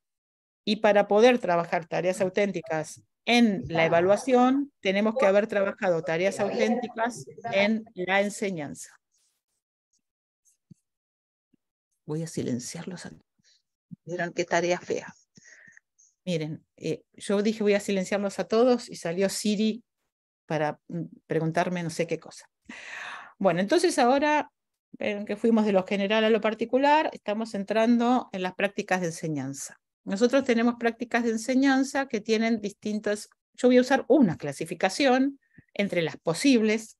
Y para poder trabajar tareas auténticas en la evaluación, tenemos que haber trabajado tareas auténticas en la enseñanza. Voy a silenciarlos a todos. Vieron qué tarea fea. Miren, yo dije voy a silenciarlos a todos y salió Siri para preguntarme no sé qué cosa. Bueno, entonces ahora que fuimos de lo general a lo particular, estamos entrando en las prácticas de enseñanza. Nosotros tenemos prácticas de enseñanza que tienen distintas... Yo voy a usar una clasificación entre las posibles.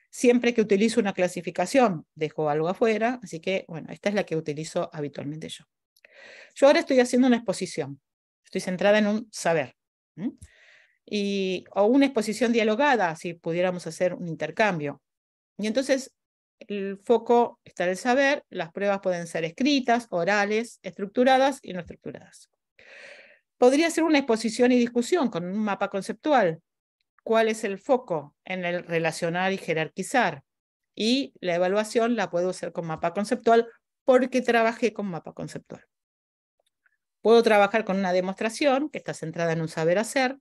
Siempre que utilizo una clasificación, dejo algo afuera, así que, bueno, esta es la que utilizo habitualmente yo. Yo ahora estoy haciendo una exposición, estoy centrada en un saber, o una exposición dialogada, si pudiéramos hacer un intercambio. Y entonces el foco está en el saber, las pruebas pueden ser escritas, orales, estructuradas y no estructuradas. Podría ser una exposición y discusión con un mapa conceptual. ¿Cuál es el foco? En el relacionar y jerarquizar. Y la evaluación la puedo hacer con mapa conceptual porque trabajé con mapa conceptual. Puedo trabajar con una demostración que está centrada en un saber hacer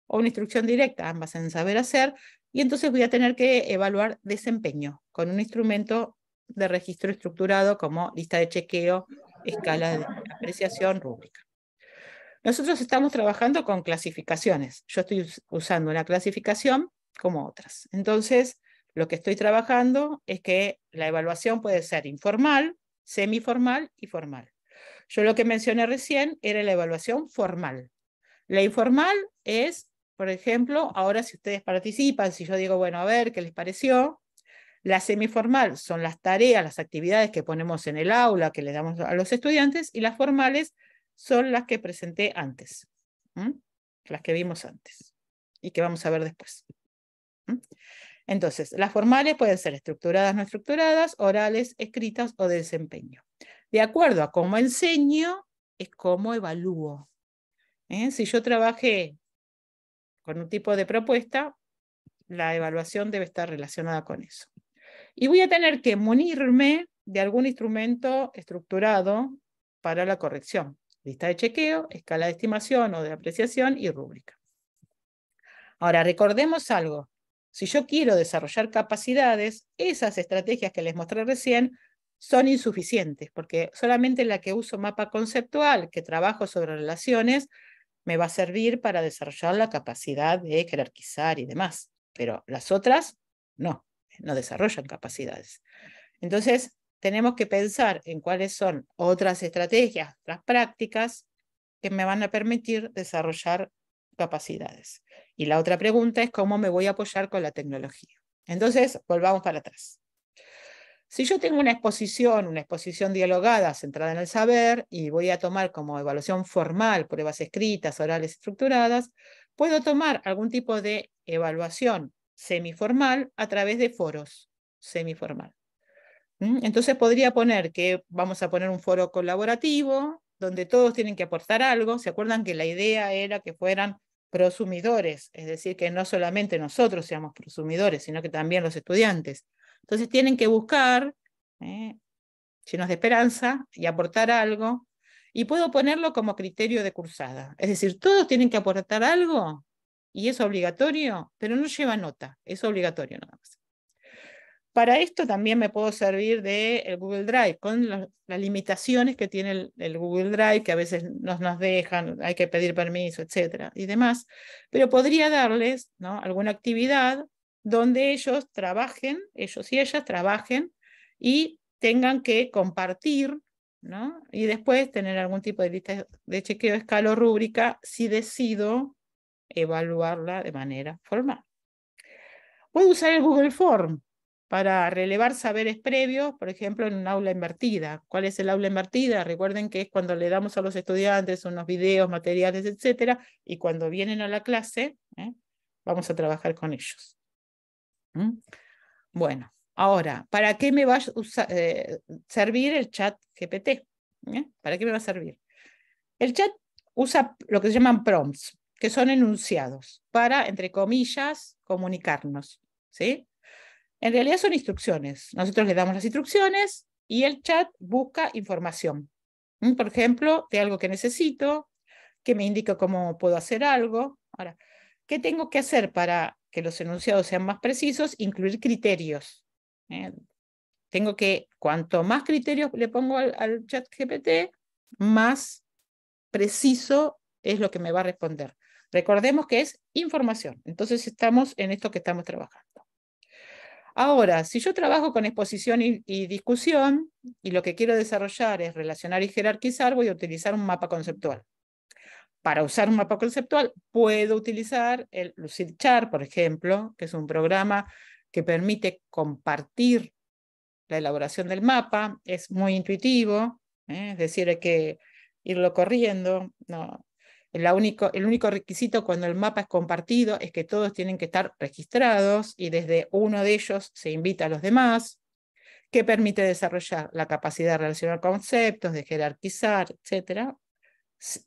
o una instrucción directa, ambas en saber hacer, y entonces voy a tener que evaluar desempeño con un instrumento de registro estructurado como lista de chequeo, escala de apreciación, rúbrica. Nosotros estamos trabajando con clasificaciones. Yo estoy usando una clasificación como otras. Entonces, lo que estoy trabajando es que la evaluación puede ser informal, semiformal y formal. Yo lo que mencioné recién era la evaluación formal. La informal es, por ejemplo, ahora si ustedes participan, si yo digo, bueno, a ver, ¿qué les pareció? La semiformal son las tareas, las actividades que ponemos en el aula, que le damos a los estudiantes, y las formales son las que presenté antes, las que vimos antes, y que vamos a ver después. Entonces, las formales pueden ser estructuradas, no estructuradas, orales, escritas o de desempeño. De acuerdo a cómo enseño, es cómo evalúo. Si yo trabajé con un tipo de propuesta, la evaluación debe estar relacionada con eso. Y voy a tener que munirme de algún instrumento estructurado para la corrección. Lista de chequeo, escala de estimación o de apreciación y rúbrica. Ahora, recordemos algo. Si yo quiero desarrollar capacidades, esas estrategias que les mostré recién son insuficientes, porque solamente la que uso mapa conceptual, que trabajo sobre relaciones, me va a servir para desarrollar la capacidad de jerarquizar y demás. Pero las otras, no desarrollan capacidades. Entonces, tenemos que pensar en cuáles son otras estrategias, otras prácticas que me van a permitir desarrollar capacidades. Y la otra pregunta es cómo me voy a apoyar con la tecnología. Entonces, volvamos para atrás. Si yo tengo una exposición dialogada centrada en el saber y voy a tomar como evaluación formal pruebas escritas, orales, estructuradas, puedo tomar algún tipo de evaluación semiformal a través de foros semiformal. Entonces podría poner que vamos a poner un foro colaborativo donde todos tienen que aportar algo. ¿Se acuerdan que la idea era que fueran prosumidores? Es decir, que no solamente nosotros seamos prosumidores, sino que también los estudiantes. Entonces tienen que buscar, llenos de esperanza, y aportar algo. Y puedo ponerlo como criterio de cursada. Es decir, todos tienen que aportar algo y es obligatorio, pero no lleva nota, es obligatorio nada más. Para esto también me puedo servir del Google Drive, con las limitaciones que tiene el Google Drive, que a veces nos dejan, hay que pedir permiso, etcétera, y demás. Pero podría darles, ¿no?, alguna actividad donde ellos trabajen, ellos y ellas trabajen y tengan que compartir, ¿no?, y después tener algún tipo de lista de chequeo, escala o rúbrica si decido evaluarla de manera formal. Puedo usar el Google Form para relevar saberes previos, por ejemplo, en un aula invertida. ¿Cuál es el aula invertida? Recuerden que es cuando le damos a los estudiantes unos videos, materiales, etcétera, y cuando vienen a la clase, vamos a trabajar con ellos. Bueno, ahora, ¿para qué me va a servir el chat GPT? ¿Para qué me va a servir? El chat usa lo que se llaman prompts, que son enunciados, para, entre comillas, comunicarnos, ¿sí? En realidad son instrucciones. Nosotros le damos las instrucciones y el chat busca información. Por ejemplo, de algo que necesito, que me indica cómo puedo hacer algo. Ahora, ¿qué tengo que hacer para que los enunciados sean más precisos? Incluir criterios. Tengo que, cuanto más criterios le pongo al chat GPT, más preciso es lo que me va a responder. Recordemos que es información. Entonces estamos en esto que estamos trabajando. Ahora, si yo trabajo con exposición y discusión, y lo que quiero desarrollar es relacionar y jerarquizar, voy a utilizar un mapa conceptual. Para usar un mapa conceptual, puedo utilizar el Lucidchart, por ejemplo, que es un programa que permite compartir la elaboración del mapa. Es muy intuitivo, es decir, hay que irlo corriendo. No. El único requisito cuando el mapa es compartido es que todos tienen que estar registrados y desde uno de ellos se invita a los demás, que permite desarrollar la capacidad de relacionar conceptos, de jerarquizar, etc.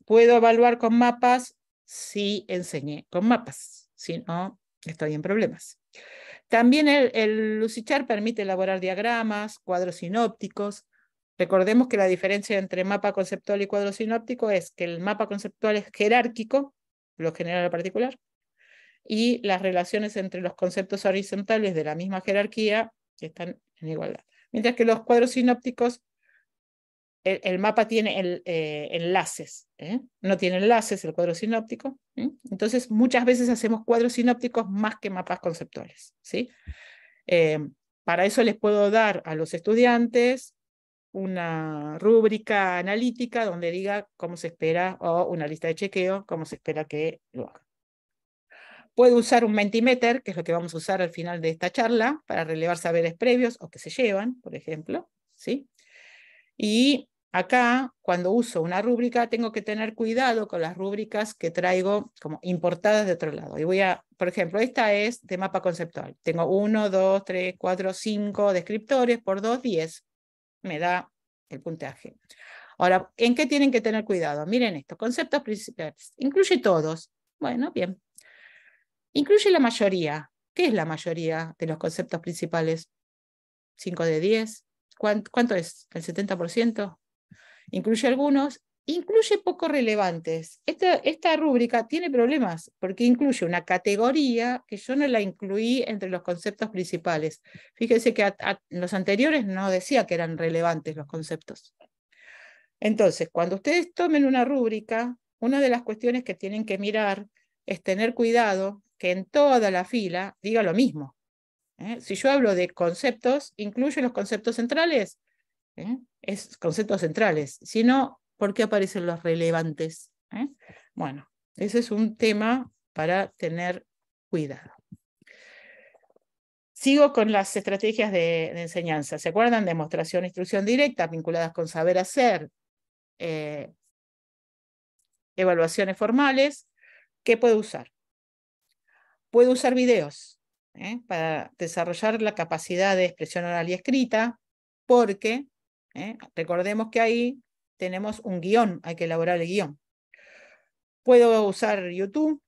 Puedo evaluar con mapas si enseñé con mapas, si no, estoy en problemas. También el Lucidchart permite elaborar diagramas, cuadros sinópticos. Recordemos que la diferencia entre mapa conceptual y cuadro sinóptico es que el mapa conceptual es jerárquico, lo general a particular, y las relaciones entre los conceptos horizontales de la misma jerarquía están en igualdad. Mientras que los cuadros sinópticos, el mapa tiene enlaces, no tiene enlaces el cuadro sinóptico. Entonces muchas veces hacemos cuadros sinópticos más que mapas conceptuales, ¿sí? Para eso les puedo dar a los estudiantes una rúbrica analítica donde diga cómo se espera, o una lista de chequeo, cómo se espera que lo haga. Puedo usar un Mentimeter, que es lo que vamos a usar al final de esta charla, para relevar saberes previos o que se llevan, por ejemplo, ¿sí? Y acá, cuando uso una rúbrica, tengo que tener cuidado con las rúbricas que traigo como importadas de otro lado. Y voy a, por ejemplo, esta es de mapa conceptual. Tengo 1, 2, 3, 4, 5 descriptores por 2, 10. Me da el puntaje. Ahora, ¿en qué tienen que tener cuidado? Miren esto, conceptos principales. ¿Incluye todos? Bueno, bien. ¿Incluye la mayoría? ¿Qué es la mayoría de los conceptos principales? 5 de 10. ¿Cuánto es? ¿El 70%? Incluye algunos, incluye poco relevantes. Esta rúbrica tiene problemas porque incluye una categoría que yo no la incluí entre los conceptos principales. Fíjense que en los anteriores no decía que eran relevantes los conceptos. Entonces, cuando ustedes tomen una rúbrica, una de las cuestiones que tienen que mirar es tener cuidado que en toda la fila diga lo mismo. Si yo hablo de conceptos, ¿incluye los conceptos centrales? Es conceptos centrales. Si no, ¿por qué aparecen los relevantes? Bueno, ese es un tema para tener cuidado. Sigo con las estrategias de enseñanza. ¿Se acuerdan? Demostración, instrucción directa, vinculadas con saber hacer, evaluaciones formales. ¿Qué puedo usar? Puedo usar videos para desarrollar la capacidad de expresión oral y escrita, porque recordemos que ahí tenemos un guión, hay que elaborar el guión. Puedo usar YouTube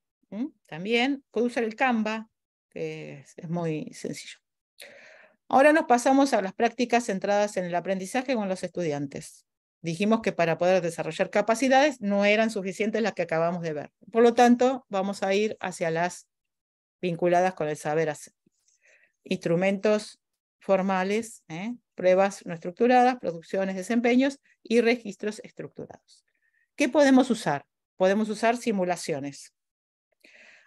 también, puedo usar el Canva, que es muy sencillo. Ahora nos pasamos a las prácticas centradas en el aprendizaje con los estudiantes. dijimos que para poder desarrollar capacidades no eran suficientes las que acabamos de ver. Por lo tanto, vamos a ir hacia las vinculadas con el saber hacer. Instrumentos formales, pruebas no estructuradas, producciones, desempeños y registros estructurados. ¿Qué podemos usar? Podemos usar simulaciones.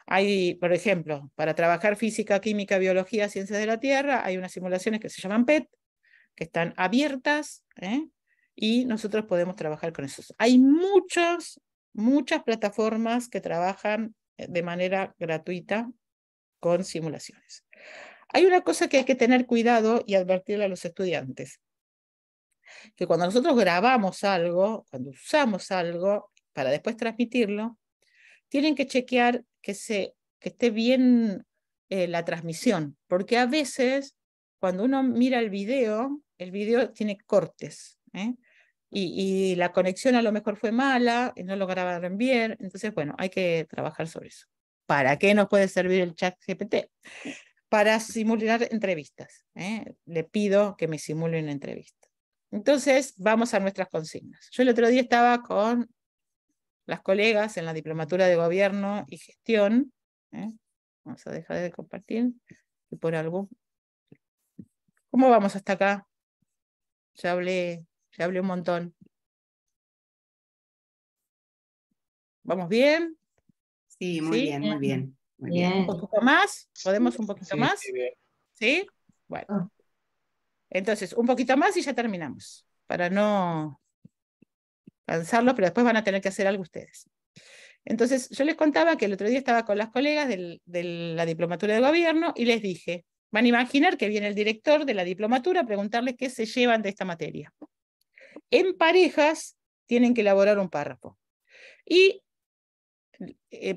Hay, por ejemplo, para trabajar física, química, biología, ciencias de la Tierra, hay unas simulaciones que se llaman PET, que están abiertas, y nosotros podemos trabajar con eso. Hay muchas plataformas que trabajan de manera gratuita con simulaciones. Hay una cosa que hay que tener cuidado y advertirle a los estudiantes, que cuando nosotros grabamos algo, cuando usamos algo para después transmitirlo, tienen que chequear que esté bien la transmisión, porque a veces cuando uno mira el video tiene cortes, y la conexión a lo mejor fue mala, no lo grabaron bien, entonces bueno, hay que trabajar sobre eso. ¿Para qué nos puede servir el ChatGPT? Para simular entrevistas. Le pido que me simule una entrevista. Entonces, vamos a nuestras consignas. Yo el otro día estaba con las colegas en la Diplomatura de Gobierno y Gestión. Vamos a dejar de compartir. Y por algo. ¿Cómo vamos hasta acá? Ya hablé un montón. ¿Vamos bien? Sí, muy bien, muy bien. Muy bien. ¿Un poquito más? ¿Podemos un poquito más? Sí, bien. ¿Sí? Bueno. Entonces, un poquito más y ya terminamos. Para no cansarlos, pero después van a tener que hacer algo ustedes. Entonces, yo les contaba que el otro día estaba con las colegas de la Diplomatura de Gobierno y les dije, van a imaginar que viene el director de la Diplomatura a preguntarles qué se llevan de esta materia. En parejas tienen que elaborar un párrafo. Y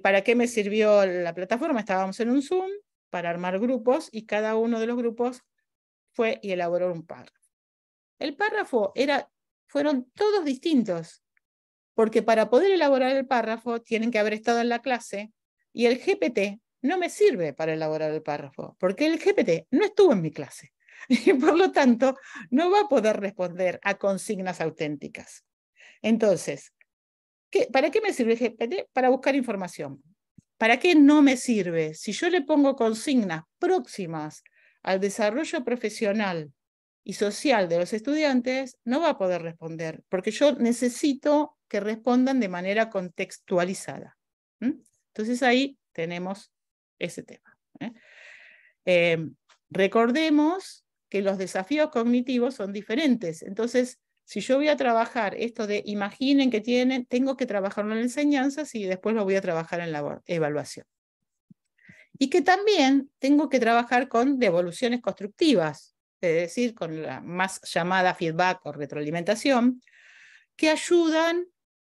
¿para qué me sirvió la plataforma? Estábamos en un Zoom para armar grupos y cada uno de los grupos fue y elaboró un párrafo. El párrafo fueron todos distintos, porque para poder elaborar el párrafo tienen que haber estado en la clase y el GPT no me sirve para elaborar el párrafo, porque el GPT no estuvo en mi clase y por lo tanto no va a poder responder a consignas auténticas. Entonces, ¿para qué me sirve el GPT? Para buscar información. ¿Para qué no me sirve? Si yo le pongo consignas próximas al desarrollo profesional y social de los estudiantes, no va a poder responder, porque yo necesito que respondan de manera contextualizada. Entonces ahí tenemos ese tema. Recordemos que los desafíos cognitivos son diferentes. Entonces, si yo voy a trabajar esto de imaginen que tengo que trabajarlo en la enseñanza y después lo voy a trabajar en la evaluación. Y que también tengo que trabajar con devoluciones constructivas, es decir, con la más llamada feedback o retroalimentación, que ayudan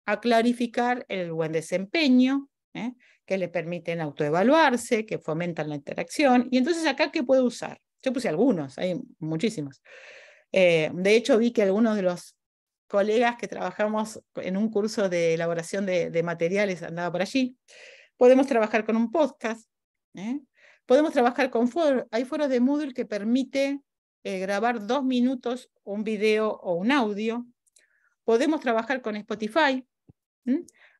a clarificar el buen desempeño, que le permiten autoevaluarse, que fomentan la interacción. Y entonces acá, ¿qué puedo usar? Yo puse algunos, hay muchísimos. De hecho, vi que algunos de los colegas que trabajamos en un curso de elaboración de materiales andaba por allí. Podemos trabajar con un podcast. Podemos trabajar con foros. Hay foros de Moodle que permite grabar 2 minutos un video o un audio. Podemos trabajar con Spotify.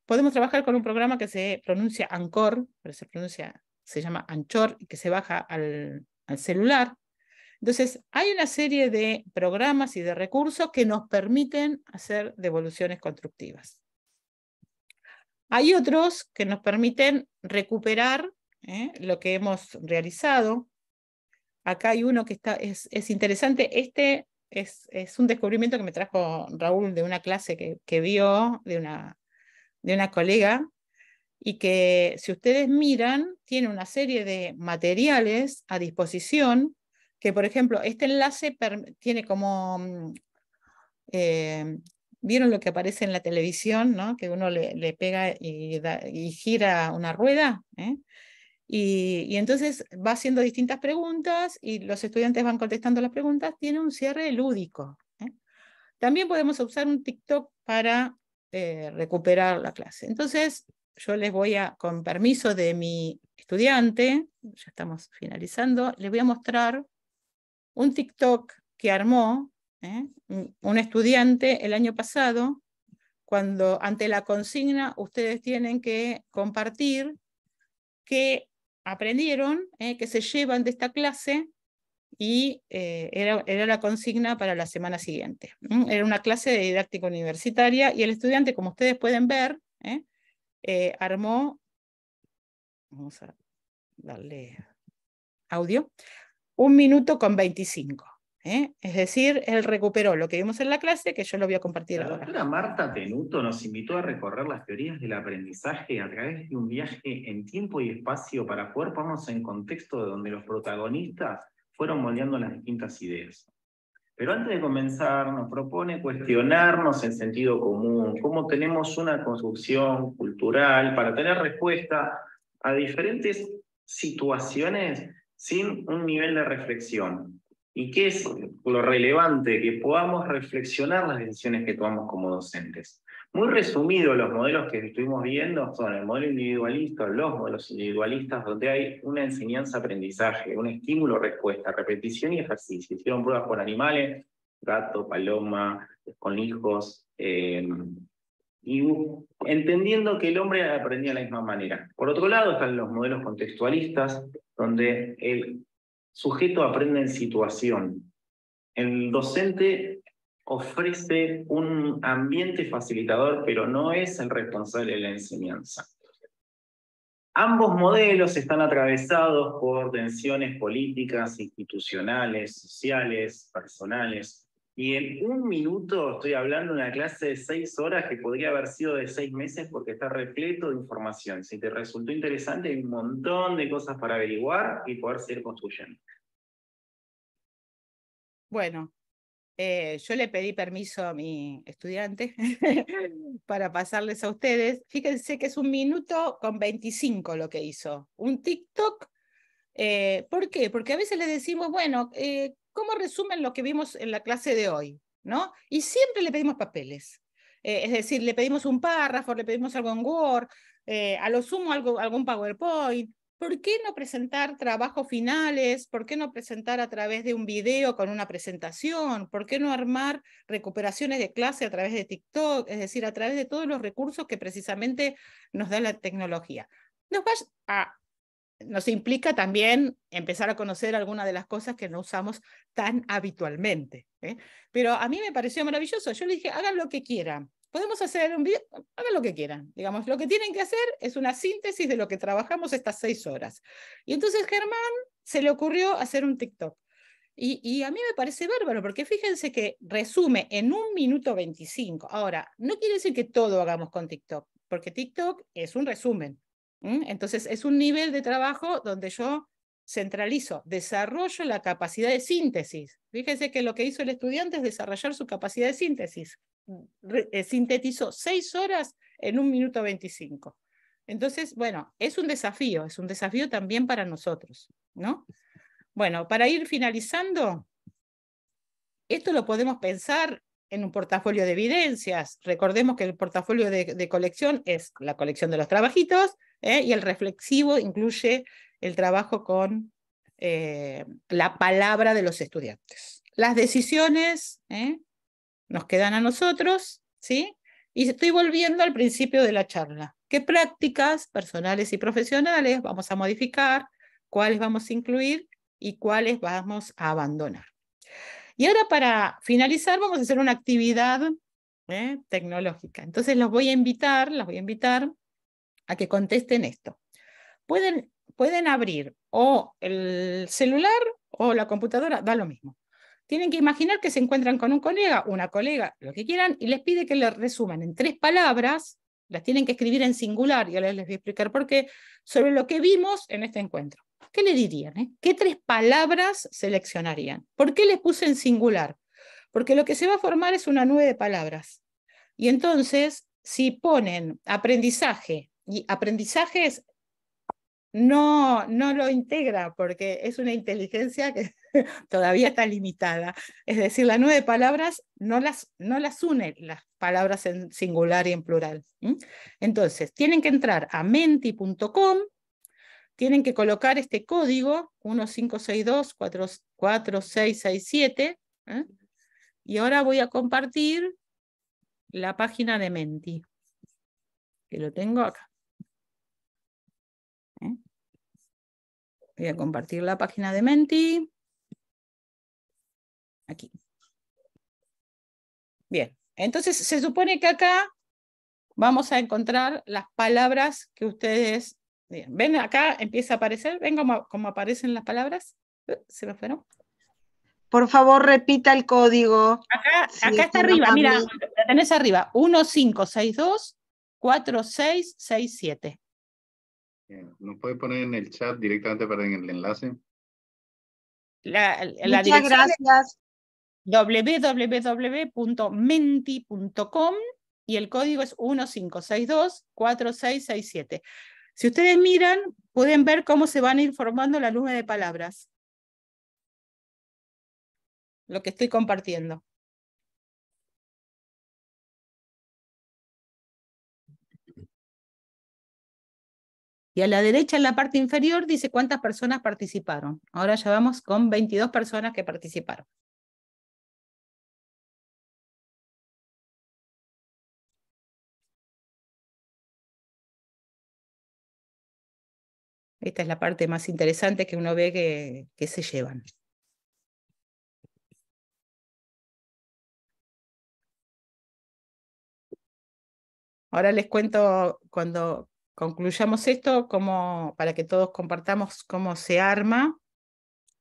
Podemos trabajar con un programa que se pronuncia Anchor, pero se llama Anchor, y que se baja al celular. Entonces, hay una serie de programas y de recursos que nos permiten hacer devoluciones constructivas. Hay otros que nos permiten recuperar lo que hemos realizado. Acá hay uno que es interesante. Este es un descubrimiento que me trajo Raúl de una clase que vio de una colega, y que si ustedes miran, tiene una serie de materiales a disposición, que por ejemplo, este enlace tiene como, ¿vieron lo que aparece en la televisión, ¿no? Que uno le pega y gira una rueda? Y entonces va haciendo distintas preguntas y los estudiantes van contestando las preguntas. Tiene un cierre lúdico. También podemos usar un TikTok para recuperar la clase. Entonces, yo les voy con permiso de mi estudiante, ya estamos finalizando, les voy a mostrar un TikTok que armó Un estudiante el año pasado, cuando ante la consigna ustedes tienen que compartir qué aprendieron, qué se llevan de esta clase, y era la consigna para la semana siguiente. Era una clase de didáctica universitaria, y el estudiante, como ustedes pueden ver, armó, vamos a darle audio, 1 minuto con 25. Es decir, él recuperó lo que vimos en la clase, que yo lo voy a compartir La ahora. doctora Marta Tenuto nos invitó a recorrer las teorías del aprendizaje a través de un viaje en tiempo y espacio para poder ponernos en contexto de donde los protagonistas fueron moldeando las distintas ideas. Pero antes de comenzar, nos propone cuestionarnos el sentido común, cómo tenemos una construcción cultural para tener respuesta a diferentes situaciones sin un nivel de reflexión. ¿Y qué es lo relevante? Que podamos reflexionar las decisiones que tomamos como docentes. Muy resumido, los modelos que estuvimos viendo son el modelo individualista, los modelos individualistas, donde hay una enseñanza-aprendizaje, un estímulo-respuesta, repetición y ejercicio. Hicieron pruebas con animales, gato, paloma, conejos, y entendiendo que el hombre aprendía de la misma manera. Por otro lado están los modelos contextualistas, donde el sujeto aprende en situación. El docente ofrece un ambiente facilitador, pero no es el responsable de la enseñanza. Ambos modelos están atravesados por tensiones políticas, institucionales, sociales, personales. Y en 1 minuto estoy hablando de una clase de 6 horas que podría haber sido de 6 meses porque está repleto de información. Si te resultó interesante, hay un montón de cosas para averiguar y poder seguir construyendo. Bueno, yo le pedí permiso a mi estudiante para pasarles a ustedes. Fíjense que es 1 minuto con 25 lo que hizo. Un TikTok. ¿Por qué? Porque a veces le decimos, bueno, ¿cómo resumen lo que vimos en la clase de hoy? ¿No? Y siempre le pedimos papeles. Es decir, le pedimos un párrafo, le pedimos algo en Word, a lo sumo algún PowerPoint. ¿Por qué no presentar trabajos finales? ¿Por qué no presentar a través de un video con una presentación? ¿Por qué no armar recuperaciones de clase a través de TikTok? Es decir, a través de todos los recursos que precisamente nos da la tecnología. Nos implica también empezar a conocer algunas de las cosas que no usamos tan habitualmente. Pero a mí me pareció maravilloso. Yo le dije, hagan lo que quieran. Podemos hacer un video, hagan lo que quieran. Digamos, lo que tienen que hacer es una síntesis de lo que trabajamos estas 6 horas. Y entonces Germán se le ocurrió hacer un TikTok. Y a mí me parece bárbaro, porque fíjense que resume en 1 minuto 25. Ahora, no quiere decir que todo hagamos con TikTok, porque TikTok es un resumen. Entonces es un nivel de trabajo donde yo centralizo, desarrollo la capacidad de síntesis. Fíjense que lo que hizo el estudiante es desarrollar su capacidad de síntesis. Sintetizó 6 horas en 1 minuto 25. Entonces, bueno, es un desafío también para nosotros, ¿no? Bueno, para ir finalizando, esto lo podemos pensar en un portafolio de evidencias. Recordemos que el portafolio de colección es la colección de los trabajitos, y el reflexivo incluye el trabajo con la palabra de los estudiantes. Las decisiones nos quedan a nosotros, ¿sí? Y estoy volviendo al principio de la charla. ¿Qué prácticas personales y profesionales vamos a modificar? ¿Cuáles vamos a incluir? ¿Y cuáles vamos a abandonar? Y ahora, para finalizar, vamos a hacer una actividad tecnológica. Entonces las voy a invitar a que contesten esto. Pueden abrir o el celular o la computadora, da lo mismo. Tienen que imaginar que se encuentran con un colega, una colega, lo que quieran, y les pide que les resuman en 3 palabras, las tienen que escribir en singular, y ahora les voy a explicar por qué, sobre lo que vimos en este encuentro. ¿Qué le dirían? ¿Qué 3 palabras seleccionarían? ¿Por qué les puse en singular? Porque lo que se va a formar es una nube de palabras. Y entonces, si ponen aprendizaje, y aprendizaje no lo integra, porque es una inteligencia que todavía está limitada. Es decir, la nube de palabras no las une las palabras en singular y en plural. Entonces, tienen que entrar a menti.com, tienen que colocar este código 1562-4667, Y ahora voy a compartir la página de Menti, que lo tengo acá. Voy a compartir la página de Menti. Aquí. Bien, entonces se supone que acá vamos a encontrar las palabras que ustedes... ¿Ven? Acá empieza a aparecer. ¿Ven cómo aparecen las palabras? ¿Se me fueron? Por favor, repita el código. Acá está arriba, mira, la tenés arriba. 1562-4667. ¿Nos puede poner en el chat directamente para en el enlace? La Muchas gracias. www.menti.com y el código es 1562-4667. Si ustedes miran, pueden ver cómo se van a ir formando la nube de palabras. Lo que estoy compartiendo. Y a la derecha, en la parte inferior, dice cuántas personas participaron. Ahora ya vamos con 22 personas que participaron. Esta es la parte más interesante que uno ve que se llevan. Ahora les cuento cuando concluyamos esto, para que todos compartamos cómo se arma.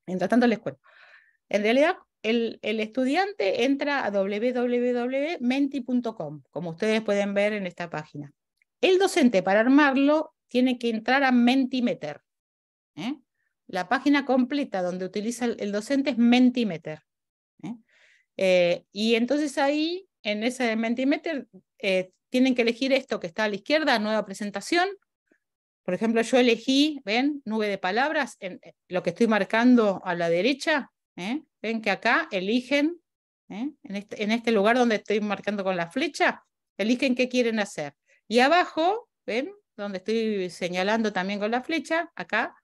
Mientras tanto les cuento. En realidad, el estudiante entra a www.menti.com, como ustedes pueden ver en esta página. El docente, para armarlo, tiene que entrar a Mentimeter. La página completa donde utiliza el docente es Mentimeter. Y entonces ahí, en ese Mentimeter, tienen que elegir esto que está a la izquierda, nueva presentación. Por ejemplo, yo elegí, ¿ven? Nube de palabras, lo que estoy marcando a la derecha. Ven que acá eligen, en este lugar donde estoy marcando con la flecha, eligen qué quieren hacer. Y abajo, ¿ven? Donde estoy señalando también con la flecha, acá,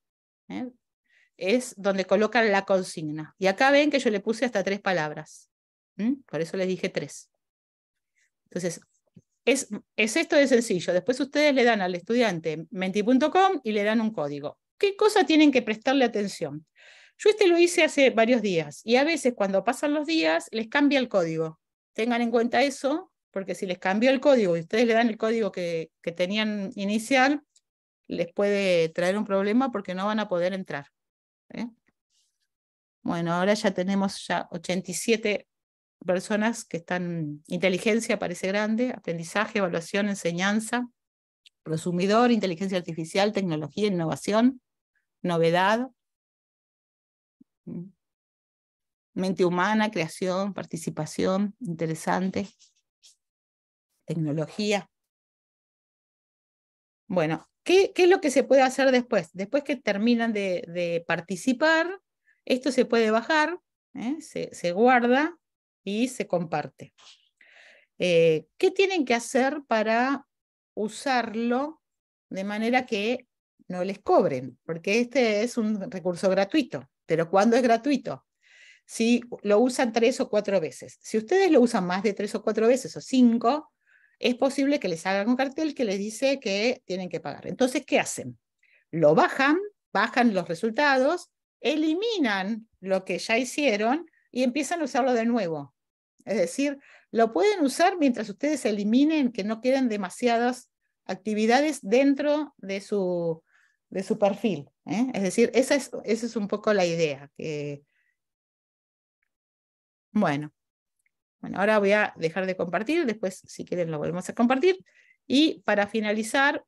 es donde colocan la consigna. Y acá ven que yo le puse hasta 3 palabras. Por eso les dije 3. Entonces, es esto de sencillo. Después ustedes le dan al estudiante menti.com y le dan un código. ¿Qué cosa tienen que prestarle atención? Yo lo hice hace varios días y a veces cuando pasan los días les cambia el código. Tengan en cuenta eso, porque si les cambió el código y ustedes le dan el código que tenían inicial, les puede traer un problema porque no van a poder entrar. Bueno, ahora ya tenemos 87 personas que están, inteligencia parece grande, aprendizaje, evaluación, enseñanza, prosumidor, inteligencia artificial, tecnología, innovación, novedad, mente humana, creación, participación, interesante, tecnología. Bueno, ¿qué es lo que se puede hacer después? Después que terminan de participar, esto se puede bajar, se guarda y se comparte. ¿Qué tienen que hacer para usarlo de manera que no les cobren? Porque este es un recurso gratuito, pero ¿cuándo es gratuito? Si lo usan 3 o 4 veces. Si ustedes lo usan más de 3 o 4 veces o 5, es posible que les hagan un cartel que les dice que tienen que pagar. Entonces, ¿qué hacen? Lo bajan los resultados, eliminan lo que ya hicieron y empiezan a usarlo de nuevo. Es decir, lo pueden usar mientras ustedes eliminen, que no queden demasiadas actividades dentro de su perfil. Es decir, esa es un poco la idea. Bueno, ahora voy a dejar de compartir, después si quieren lo volvemos a compartir. Y para finalizar,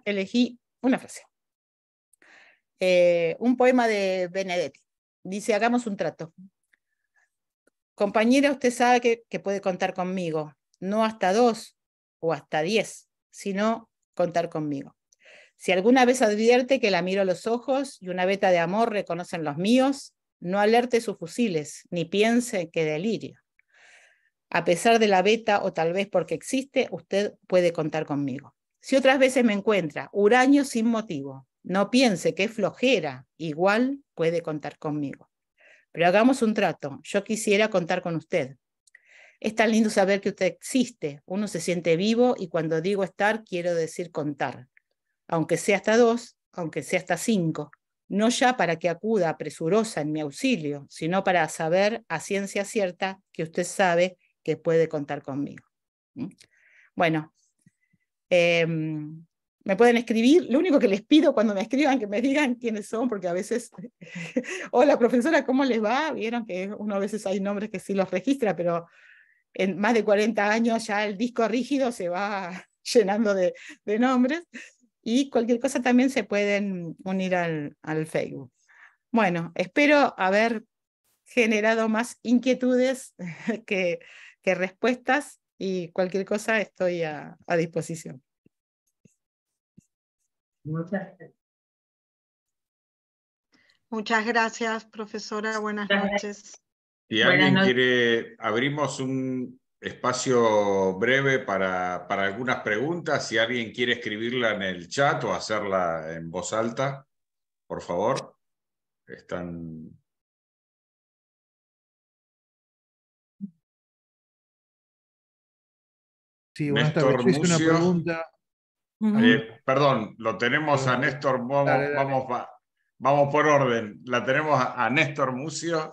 elegí una frase. Un poema de Benedetti. Dice, hagamos un trato. Compañera, usted sabe que puede contar conmigo. No hasta 2 o hasta 10, sino contar conmigo. Si alguna vez advierte que la miro a los ojos y una veta de amor reconocen los míos, no alerte sus fusiles, ni piense que delirio. A pesar de la veta, o tal vez porque existe, usted puede contar conmigo. Si otras veces me encuentra huraño sin motivo, No piense que es flojera, igual puede contar conmigo. Pero hagamos un trato, yo quisiera contar con usted. Es tan lindo saber que usted existe, uno se siente vivo y cuando digo estar quiero decir contar. Aunque sea hasta 2, aunque sea hasta 5, no ya para que acuda presurosa en mi auxilio, sino para saber a ciencia cierta que usted sabe que puede contar conmigo. Bueno, me pueden escribir, lo único que les pido cuando me escriban que me digan quiénes son, porque a veces, hola profesora, ¿cómo les va? Vieron que uno a veces hay nombres que sí los registra, pero en más de 40 años ya el disco rígido se va llenando de nombres, y cualquier cosa también se pueden unir al Facebook. Bueno, espero haber generado más inquietudes que respuestas, y cualquier cosa estoy a disposición. Muchas gracias, profesora. Buenas noches. Si alguien quiere, abrimos un espacio breve para algunas preguntas. Si alguien quiere escribirla en el chat o hacerla en voz alta, por favor. Están... Sí, buenas tardes. Yo hice una pregunta. Perdón, lo tenemos a Néstor. Vamos por orden. La tenemos a Néstor Mucio,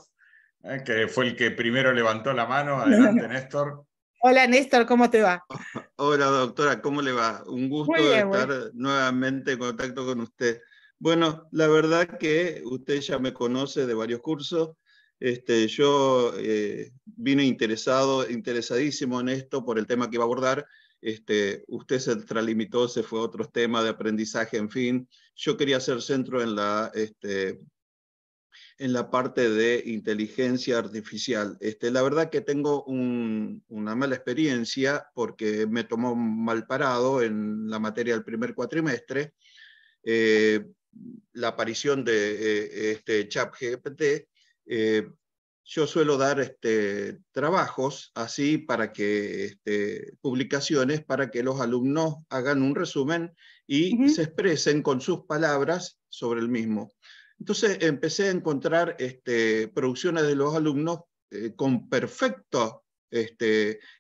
que fue el que primero levantó la mano. Adelante, Néstor. Hola, Néstor, ¿cómo te va? Hola, doctora, ¿cómo le va? Un gusto estar nuevamente en contacto con usted. Bueno, la verdad que usted ya me conoce de varios cursos. Yo vine interesadísimo en esto por el tema que iba a abordar. Usted se extralimitó, se fue a otros temas de aprendizaje, en fin. Yo quería hacer centro en la parte de inteligencia artificial. La verdad que tengo una mala experiencia porque me tomó mal parado en la materia del primer cuatrimestre. La aparición de ChatGPT. Yo suelo dar trabajos así para que, publicaciones para que los alumnos hagan un resumen y se expresen con sus palabras sobre el mismo. Entonces empecé a encontrar producciones de los alumnos con perfecto,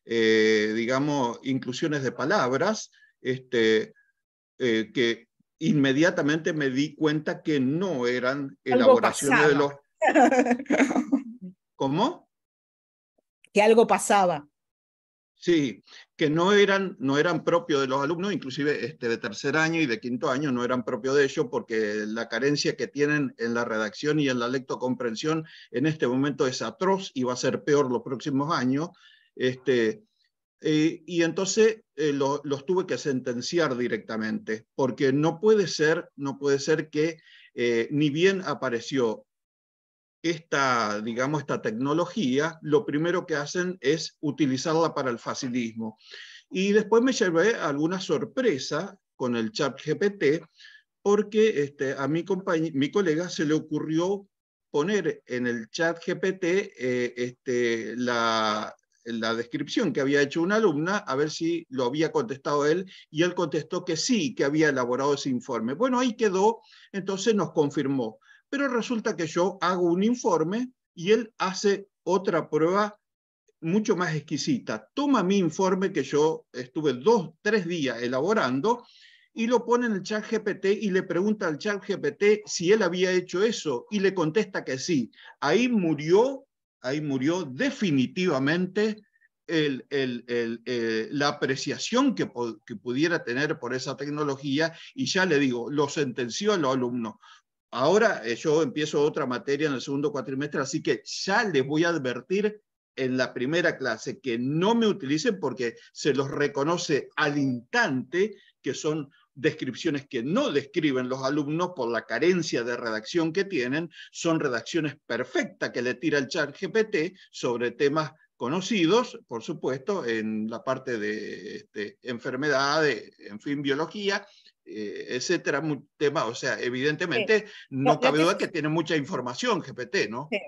digamos, inclusiones de palabras, que inmediatamente me di cuenta que no eran elaboraciones de los... ¿Cómo? Que algo pasaba. Sí, que no eran propios de los alumnos, inclusive de tercer año y de quinto año no eran propios de ellos, porque la carencia que tienen en la redacción y en la lectocomprensión en este momento es atroz y va a ser peor los próximos años. Y entonces los tuve que sentenciar directamente, porque no puede ser que ni bien apareció esta tecnología, lo primero que hacen es utilizarla para el facilismo. Y después me llevé alguna sorpresa con el ChatGPT, porque a mi colega se le ocurrió poner en el ChatGPT la descripción que había hecho una alumna, a ver si lo había contestado él, y él contestó que sí, que había elaborado ese informe. Bueno, ahí quedó, entonces nos confirmó. Pero resulta que yo hago un informe y él hace otra prueba mucho más exquisita. Toma mi informe que yo estuve 2-3 días elaborando y lo pone en el ChatGPT y le pregunta al ChatGPT si él había hecho eso y le contesta que sí. Ahí murió definitivamente la apreciación que pudiera tener por esa tecnología, y ya le digo, lo sentenció a los alumnos. Ahora yo empiezo otra materia en el segundo cuatrimestre, así que ya les voy a advertir en la primera clase que no me utilicen, porque se los reconoce al instante que son descripciones que no describen los alumnos por la carencia de redacción que tienen. Son redacciones perfectas que le tira el ChatGPT sobre temas conocidos, por supuesto, en la parte de enfermedades, en fin, biología, etcétera, tema, o sea, evidentemente no cabe duda que tiene mucha información GPT, ¿no? Sí.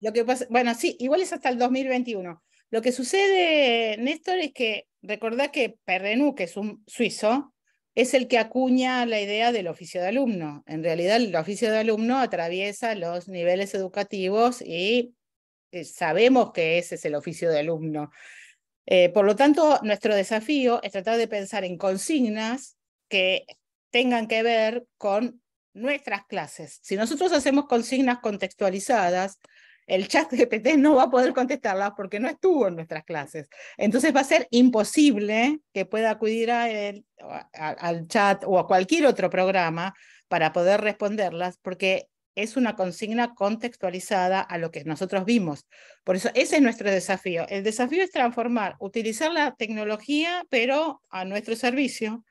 Lo que pasa, bueno, sí, igual es hasta el 2021. Lo que sucede, Néstor, es que recordá que Perrenú, que es un suizo, es el que acuña la idea del oficio de alumno. En realidad el oficio de alumno atraviesa los niveles educativos y sabemos que ese es el oficio de alumno. Por lo tanto, nuestro desafío es tratar de pensar en consignas que tengan que ver con nuestras clases. Si nosotros hacemos consignas contextualizadas, el chat GPT no va a poder contestarlas porque no estuvo en nuestras clases. Entonces va a ser imposible que pueda acudir al chat o a cualquier otro programa para poder responderlas, porque es una consigna contextualizada a lo que nosotros vimos. Por eso ese es nuestro desafío. El desafío es transformar, utilizar la tecnología, pero a nuestro servicio.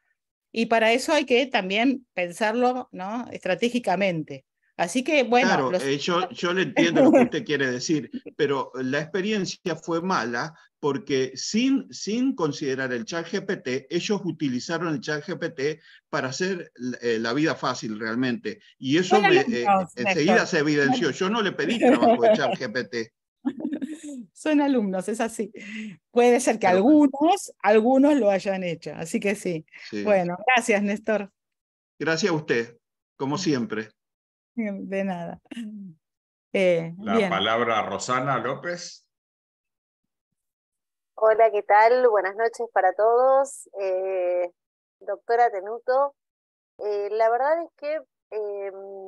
Y para eso hay que también pensarlo, ¿no?, estratégicamente. Así que, bueno. Claro, yo le entiendo lo que usted quiere decir, pero la experiencia fue mala porque sin considerar el ChatGPT, ellos utilizaron el ChatGPT para hacer la vida fácil realmente. Y eso enseguida se evidenció. Yo no le pedí trabajo de ChatGPT. Son alumnos, es así. Puede ser que algunos lo hayan hecho, así que sí. Bueno, gracias, Néstor. Gracias a usted, como siempre. De nada. La palabra a Rosana López. Hola, ¿qué tal? Buenas noches para todos. Doctora Tenuto, la verdad es que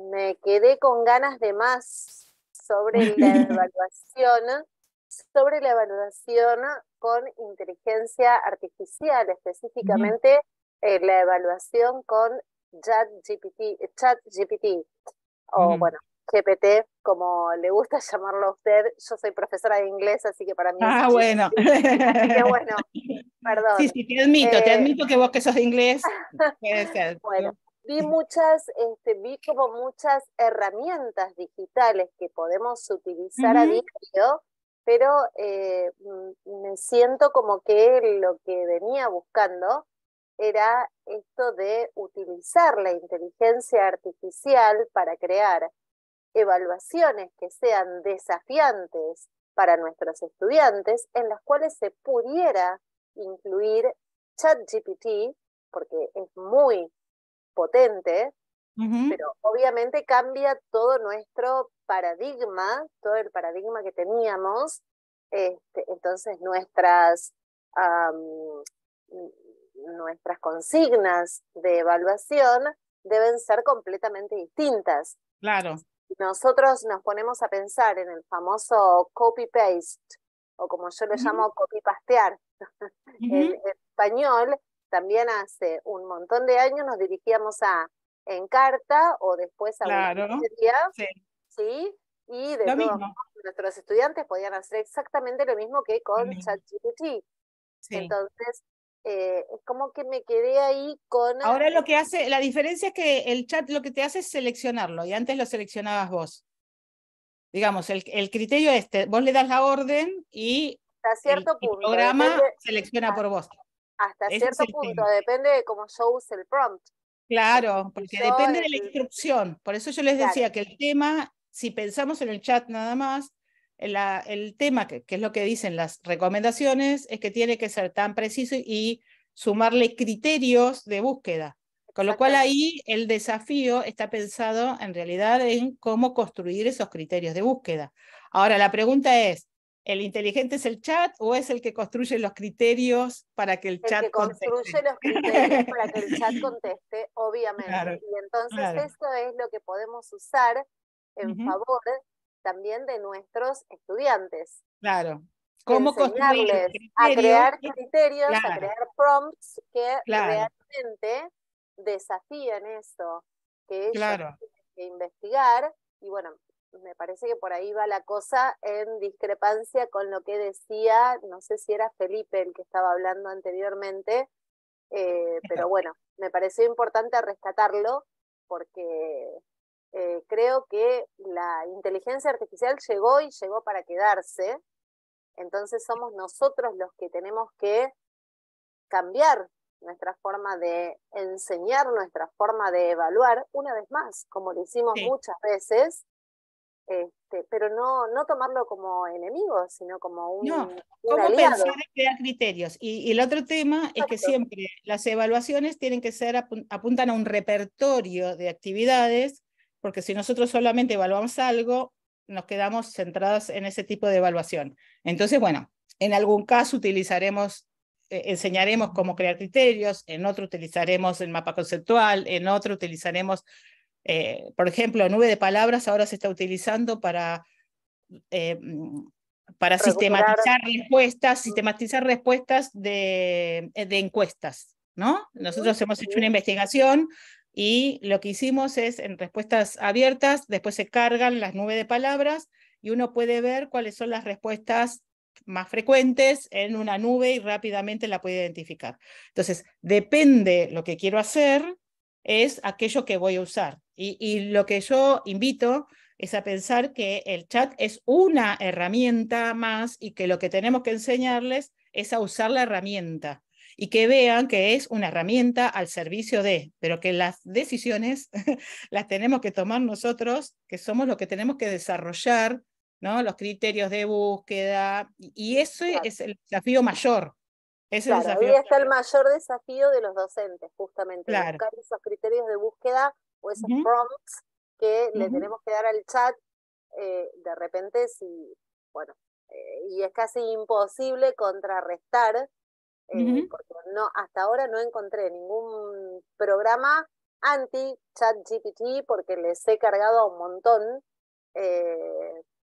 me quedé con ganas de más sobre la evaluación con inteligencia artificial, específicamente la evaluación con ChatGPT, o bueno, GPT, como le gusta llamarlo a usted. Yo soy profesora de inglés, así que para mí es bueno. Así que bueno, perdón. Sí, te admito que vos que sos de inglés, puede ser. Bueno, vi como muchas herramientas digitales que podemos utilizar a diario, pero me siento como que lo que venía buscando era esto de utilizar la inteligencia artificial para crear evaluaciones que sean desafiantes para nuestros estudiantes, en las cuales se pudiera incluir ChatGPT, porque es muy potente, pero obviamente cambia todo nuestro paradigma, todo el paradigma que teníamos. Entonces nuestras consignas de evaluación deben ser completamente distintas. Claro. Nosotros nos ponemos a pensar en el famoso copy-paste, o como yo lo llamo copy-pastear. En español, también hace un montón de años nos dirigíamos a Encarta o después a Wikipedia, ¿sí? Y de todos modos, nuestros estudiantes podían hacer exactamente lo mismo que con ChatGPT. Entonces, es como que me quedé ahí con... Ahora lo que hace, la diferencia es que el chat lo que te hace es seleccionarlo, y antes lo seleccionabas vos. Digamos, el criterio vos le das la orden y hasta cierto punto, el programa selecciona por vos. Hasta cierto punto, depende de cómo yo use el prompt. Claro, porque depende de la instrucción. Por eso yo les decía que el tema, si pensamos en el chat nada más, el tema, que es lo que dicen las recomendaciones, es que tiene que ser tan preciso y sumarle criterios de búsqueda. Con lo cual ahí el desafío está pensado en realidad en cómo construir esos criterios de búsqueda. Ahora la pregunta es, ¿el inteligente es el chat o es el que construye los criterios para que el chat conteste? El que construye los criterios para que el chat conteste, obviamente. Claro, y entonces esto es lo que podemos usar en favor también de nuestros estudiantes. Claro. ¿Cómo enseñarles a crear criterios, a crear prompts que realmente desafíen eso que ellos tienen que investigar. Y bueno, me parece que por ahí va la cosa, en discrepancia con lo que decía, no sé si era Felipe el que estaba hablando anteriormente, pero bueno, me pareció importante rescatarlo porque creo que la inteligencia artificial llegó y llegó para quedarse. Entonces somos nosotros los que tenemos que cambiar nuestra forma de enseñar, nuestra forma de evaluar, una vez más, como lo hicimos muchas veces, pero no tomarlo como enemigo, sino como un ¿cómo aliado. pensar en crear criterios? Y el otro tema es que siempre las evaluaciones tienen que ser, apuntan a un repertorio de actividades, porque si nosotros solamente evaluamos algo, nos quedamos centrados en ese tipo de evaluación. Entonces, bueno, en algún caso enseñaremos cómo crear criterios, en otro utilizaremos el mapa conceptual, en otro utilizaremos, por ejemplo, nube de palabras ahora se está utilizando para sistematizar respuestas de encuestas, ¿no? Nosotros hemos hecho una investigación y lo que hicimos es, en respuestas abiertas, después se cargan las nubes de palabras y uno puede ver cuáles son las respuestas más frecuentes en una nube y rápidamente la puede identificar. Entonces, depende lo que quiero hacer, es aquello que voy a usar. Y lo que yo invito es a pensar que el chat es una herramienta más y que lo que tenemos que enseñarles es a usar la herramienta y que vean que es una herramienta al servicio de, pero que las decisiones las tenemos que tomar nosotros, que somos los que tenemos que desarrollar, ¿no? Los criterios de búsqueda, y ese es el desafío mayor. Claro, ahí está el mayor desafío de los docentes, justamente, buscar esos criterios de búsqueda o esos prompts que le tenemos que dar al chat, de repente, y es casi imposible contrarrestar, porque hasta ahora no encontré ningún programa anti-ChatGPT, porque les he cargado a un montón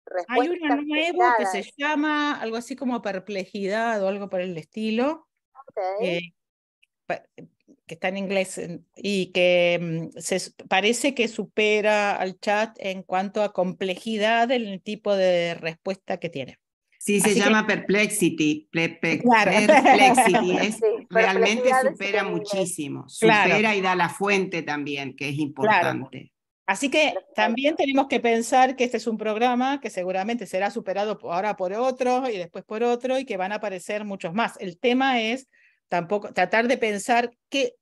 respuestas. Hay uno nuevo que se llama algo así como perplejidad o algo por el estilo, que está en inglés y que parece que supera al chat en cuanto a complejidad del tipo de respuesta que tiene. Sí, se llama Perplexity. Perplexity realmente supera muchísimo. Supera y da la fuente también, que es importante. Claro. Así que también tenemos que pensar que este es un programa que seguramente será superado ahora por otro y después por otro y que van a aparecer muchos más. El tema es tratar de pensar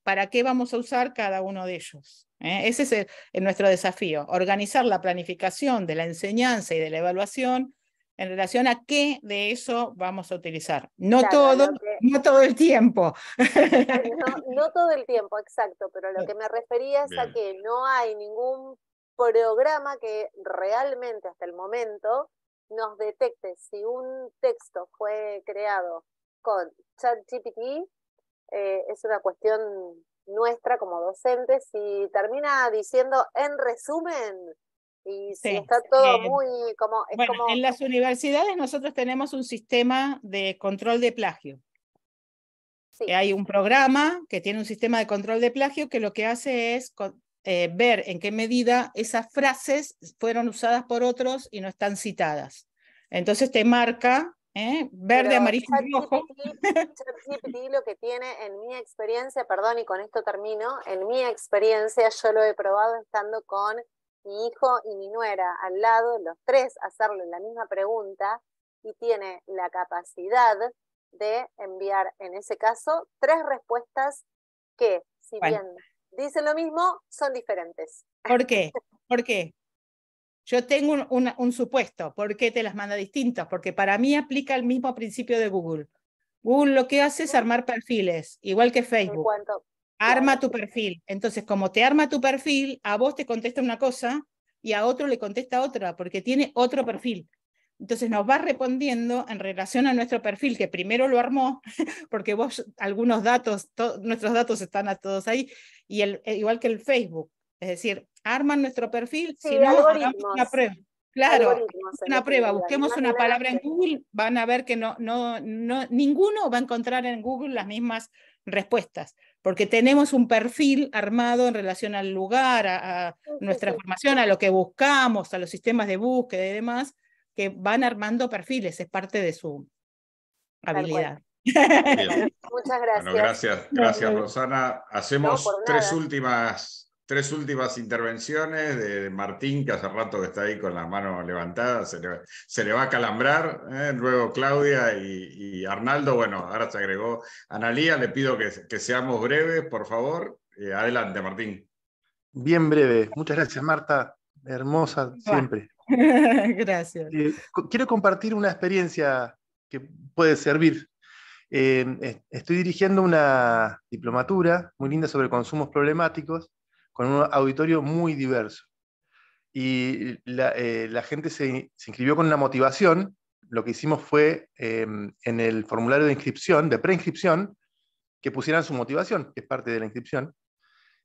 para qué vamos a usar cada uno de ellos. Ese es nuestro desafío, organizar la planificación de la enseñanza y de la evaluación en relación a qué de eso vamos a utilizar. No todo el tiempo. No todo el tiempo, exacto, pero lo que me refería es a que no hay ningún programa que realmente hasta el momento nos detecte si un texto fue creado con ChatGPT. Es una cuestión nuestra como docentes, si termina diciendo en resumen, y si está todo muy como... En las universidades nosotros tenemos un sistema de control de plagio. Hay un programa que tiene un sistema de control de plagio que lo que hace es ver en qué medida esas frases fueron usadas por otros y no están citadas. Entonces te marca verde, amarillo y rojo. ChatGPT lo que tiene, en mi experiencia, perdón, y con esto termino, en mi experiencia yo lo he probado estando con mi hijo y mi nuera al lado, los tres hacerle la misma pregunta, y tiene la capacidad de enviar, en ese caso, 3 respuestas que, si bien dicen lo mismo, son diferentes. ¿Por qué? ¿Por qué? Yo tengo un supuesto. ¿Por qué te las manda distintas? Porque para mí aplica el mismo principio de Google. Google lo que hace es armar perfiles, igual que Facebook. Arma tu perfil. Entonces, como te arma tu perfil, a vos te contesta una cosa y a otro le contesta otra, porque tiene otro perfil. Entonces nos va respondiendo en relación a nuestro perfil, que primero lo armó, porque vos, algunos datos, nuestros datos están todos ahí, y igual que el Facebook. Es decir, arman nuestro perfil, si no, hagamos una prueba. Claro, una prueba, busquemos una palabra en Google, van a ver que ninguno va a encontrar en Google las mismas respuestas, porque tenemos un perfil armado en relación al lugar, a nuestra formación, a lo que buscamos, a los sistemas de búsqueda y demás, que van armando perfiles, es parte de su habilidad. Muchas gracias. Bueno, gracias Rosana. Hacemos tres últimas intervenciones de Martín, que hace rato que está ahí con la mano levantada, se le va a calambrar, luego Claudia y Arnaldo. Bueno, ahora se agregó Analía. Le pido que seamos breves, por favor. Adelante, Martín. Bien breve. Muchas gracias, Marta. Hermosa siempre. Gracias. Quiero compartir una experiencia que puede servir. Estoy dirigiendo una diplomatura muy linda sobre consumos problemáticos con un auditorio muy diverso. Y la gente se inscribió con una motivación. Lo que hicimos fue, en el formulario de inscripción, de preinscripción, que pusieran su motivación, que es parte de la inscripción.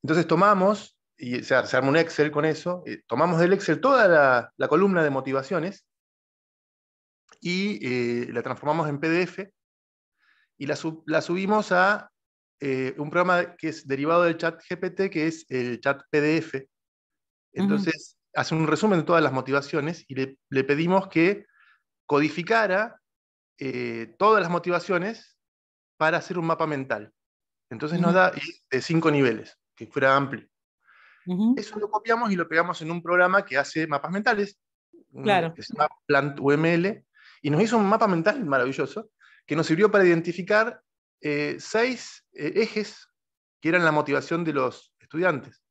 Entonces tomamos, y se armó un Excel con eso, tomamos del Excel toda la columna de motivaciones y la transformamos en PDF y la subimos a un programa que es derivado del chat GPT, que es el chat PDF. Entonces hace un resumen de todas las motivaciones y le pedimos que codificara todas las motivaciones para hacer un mapa mental. Entonces nos da de 5 niveles, que fuera amplio. Eso lo copiamos y lo pegamos en un programa que hace mapas mentales, claro, que se llama PlantUML, y nos hizo un mapa mental maravilloso, que nos sirvió para identificar 6 ejes que eran la motivación de los estudiantes.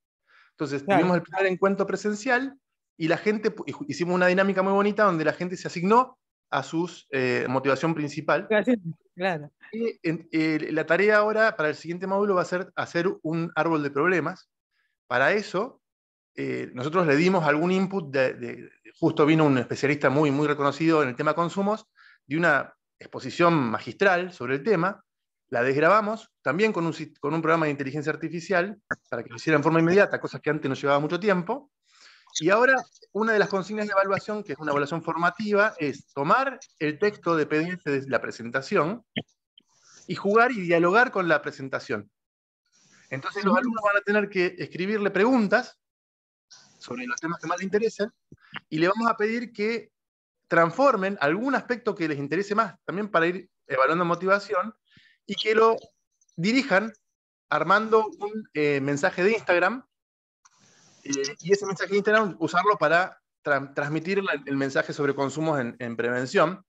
Entonces tuvimos el primer encuentro presencial y la gente, hicimos una dinámica muy bonita donde la gente se asignó a su motivación principal. Claro. Y la tarea ahora para el siguiente módulo va a ser hacer un árbol de problemas. Para eso, nosotros le dimos algún input, justo vino un especialista muy, muy reconocido en el tema consumos, de una exposición magistral sobre el tema, la desgrabamos, también con un programa de inteligencia artificial, para que lo hiciera en forma inmediata, cosas que antes nos llevaba mucho tiempo. Y ahora, una de las consignas de evaluación, que es una evaluación formativa, es tomar el texto de PDF de la presentación y jugar y dialogar con la presentación. Entonces los alumnos van a tener que escribirle preguntas sobre los temas que más les interesen y le vamos a pedir que transformen algún aspecto que les interese más, también para ir evaluando motivación, y que lo dirijan armando un mensaje de Instagram, y ese mensaje de Instagram usarlo para transmitir el mensaje sobre consumos en prevención,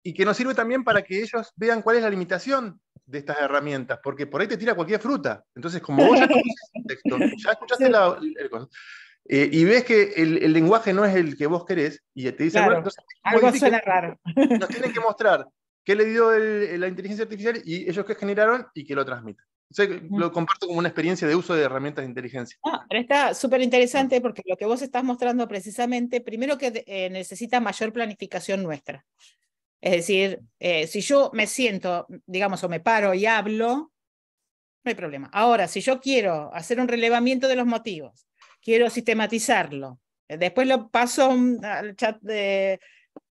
y que nos sirve también para que ellos vean cuál es la limitación de estas herramientas, porque por ahí te tira cualquier fruta. Entonces, como vos ya conoces el texto, ya escuchaste y ves que el lenguaje no es el que vos querés, y te dice, bueno, entonces, algo suena raro. Nos tienen que mostrar qué le dio la inteligencia artificial y ellos qué generaron y que lo transmitan. Lo comparto como una experiencia de uso de herramientas de inteligencia. Pero está súper interesante porque lo que vos estás mostrando precisamente, primero que necesita mayor planificación nuestra. Es decir, si yo me siento, digamos, o me paro y hablo, no hay problema. Ahora, si yo quiero hacer un relevamiento de los motivos, quiero sistematizarlo, después lo paso al chat de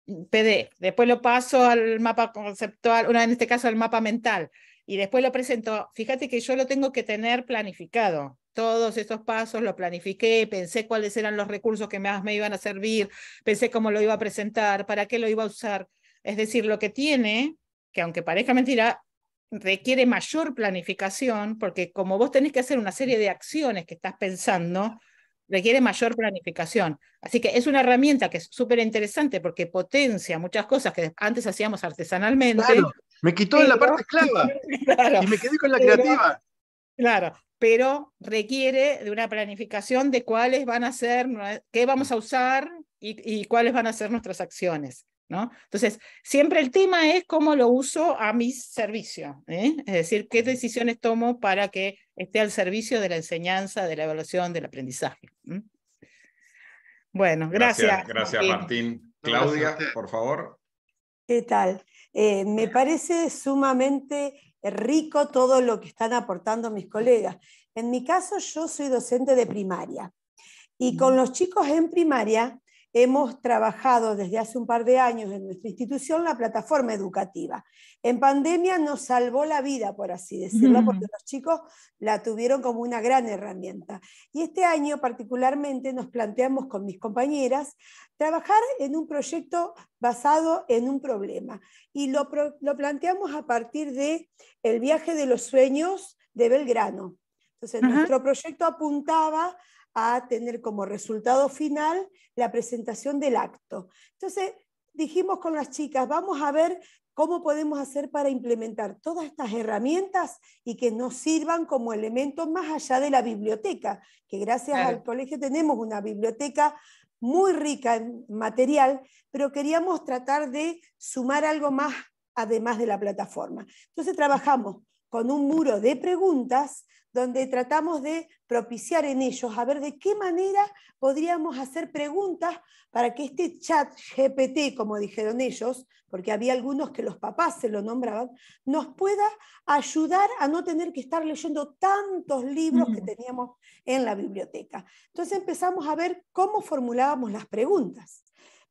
PDF, después lo paso al mapa conceptual, en este caso al mapa mental, y después lo presento. Fíjate que yo lo tengo que tener planificado. Todos esos pasos lo planifiqué, pensé cuáles eran los recursos que más me iban a servir, pensé cómo lo iba a presentar, para qué lo iba a usar. Es decir, lo que tiene, que aunque parezca mentira, requiere mayor planificación, porque como vos tenés que hacer una serie de acciones que estás pensando, requiere mayor planificación. Así que es una herramienta que es súper interesante porque potencia muchas cosas que antes hacíamos artesanalmente. Claro, me quitó la parte esclava y me quedé con la creativa. Claro, pero requiere de una planificación de cuáles van a ser, qué vamos a usar y cuáles van a ser nuestras acciones, ¿no? Entonces, siempre el tema es cómo lo uso a mi servicio, ¿eh? Es decir, qué decisiones tomo para que esté al servicio de la enseñanza, de la evaluación, del aprendizaje. Bueno, gracias. Gracias, Martín. Claudia, por favor. ¿Qué tal? Me parece sumamente rico todo lo que están aportando mis colegas. En mi caso, yo soy docente de primaria y con los chicos en primaria hemos trabajado desde hace un par de años en nuestra institución la plataforma educativa. En pandemia nos salvó la vida, por así decirlo, porque los chicos la tuvieron como una gran herramienta. Y este año particularmente nos planteamos con mis compañeras trabajar en un proyecto basado en un problema. Y lo planteamos a partir del viaje de los sueños de Belgrano. Entonces, nuestro proyecto apuntaba a tener como resultado final la presentación del acto. Entonces dijimos con las chicas, vamos a ver cómo podemos hacer para implementar todas estas herramientas y que nos sirvan como elementos más allá de la biblioteca, que gracias al colegio tenemos una biblioteca muy rica en material, pero queríamos tratar de sumar algo más además de la plataforma. Entonces trabajamos con un muro de preguntas donde tratamos de propiciar en ellos a ver de qué manera podríamos hacer preguntas para que este chat GPT, como dijeron ellos, porque había algunos que los papás se lo nombraban, nos pueda ayudar a no tener que estar leyendo tantos libros que teníamos en la biblioteca. Entonces empezamos a ver cómo formulábamos las preguntas.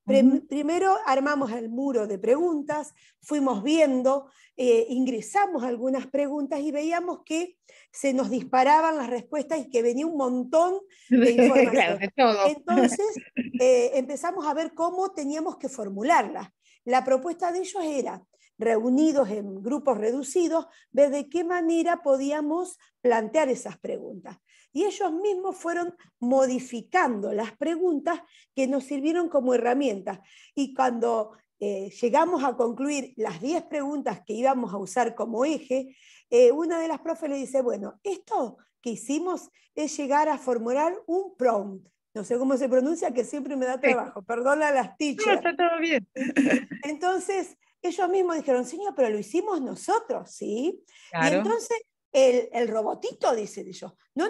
Primero armamos el muro de preguntas, fuimos viendo, ingresamos algunas preguntas y veíamos que se nos disparaban las respuestas y que venía un montón de información. Claro, de todo. Entonces empezamos a ver cómo teníamos que formularlas. La propuesta de ellos era, reunidos en grupos reducidos, ver de qué manera podíamos plantear esas preguntas. Y ellos mismos fueron modificando las preguntas que nos sirvieron como herramientas. Y cuando llegamos a concluir las 10 preguntas que íbamos a usar como eje, una de las profes le dice, bueno, esto que hicimos es llegar a formular un prompt. No sé cómo se pronuncia, que siempre me da trabajo. Perdona a las teachers. No, está todo bien. Entonces, ellos mismos dijeron, señor, pero lo hicimos nosotros, ¿sí? Claro. Y entonces el robotito, dice yo. No,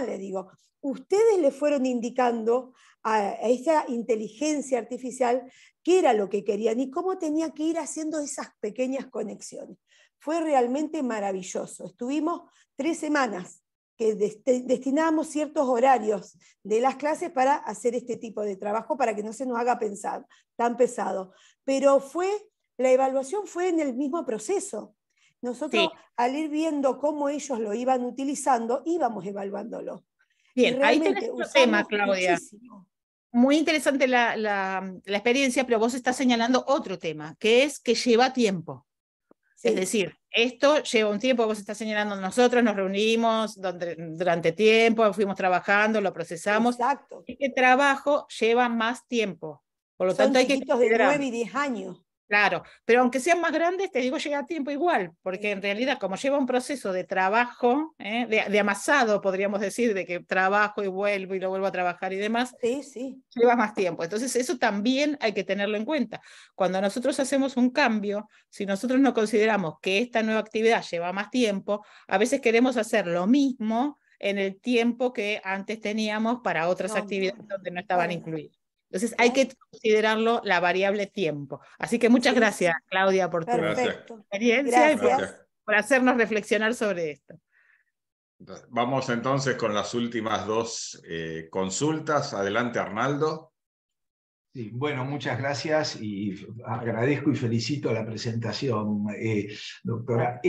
le digo. Ustedes le fueron indicando a esa inteligencia artificial qué era lo que querían y cómo tenía que ir haciendo esas pequeñas conexiones. Fue realmente maravilloso. Estuvimos 3 semanas que destinábamos ciertos horarios de las clases para hacer este tipo de trabajo, para que no se nos haga pensar tan pesado. Pero la evaluación fue en el mismo proceso. Nosotros, al ir viendo cómo ellos lo iban utilizando, íbamos evaluándolo. Bien, ahí tenés otro tema, Claudia. Muchísimo. Muy interesante la experiencia, pero vos estás señalando otro tema, que es que lleva tiempo. Sí. Es decir, esto lleva un tiempo, vos estás señalando, nosotros nos reunimos durante tiempo, fuimos trabajando, lo procesamos. Exacto. Este trabajo lleva más tiempo. Por lo tanto, hay que chiquitos de 9 y 10 años. Claro, pero aunque sean más grandes, te digo, llega a tiempo igual, porque en realidad, como lleva un proceso de trabajo, de amasado, podríamos decir, de que trabajo y vuelvo y lo vuelvo a trabajar y demás, lleva más tiempo. Entonces, eso también hay que tenerlo en cuenta. Cuando nosotros hacemos un cambio, si nosotros no consideramos que esta nueva actividad lleva más tiempo, a veces queremos hacer lo mismo en el tiempo que antes teníamos para otras actividades donde no estaban incluidas. Entonces hay que considerarlo la variable tiempo. Así que muchas gracias, Claudia, por tu experiencia y por hacernos reflexionar sobre esto. Vamos entonces con las últimas 2 consultas. Adelante, Arnaldo. Sí, bueno, muchas gracias y agradezco y felicito la presentación, doctora.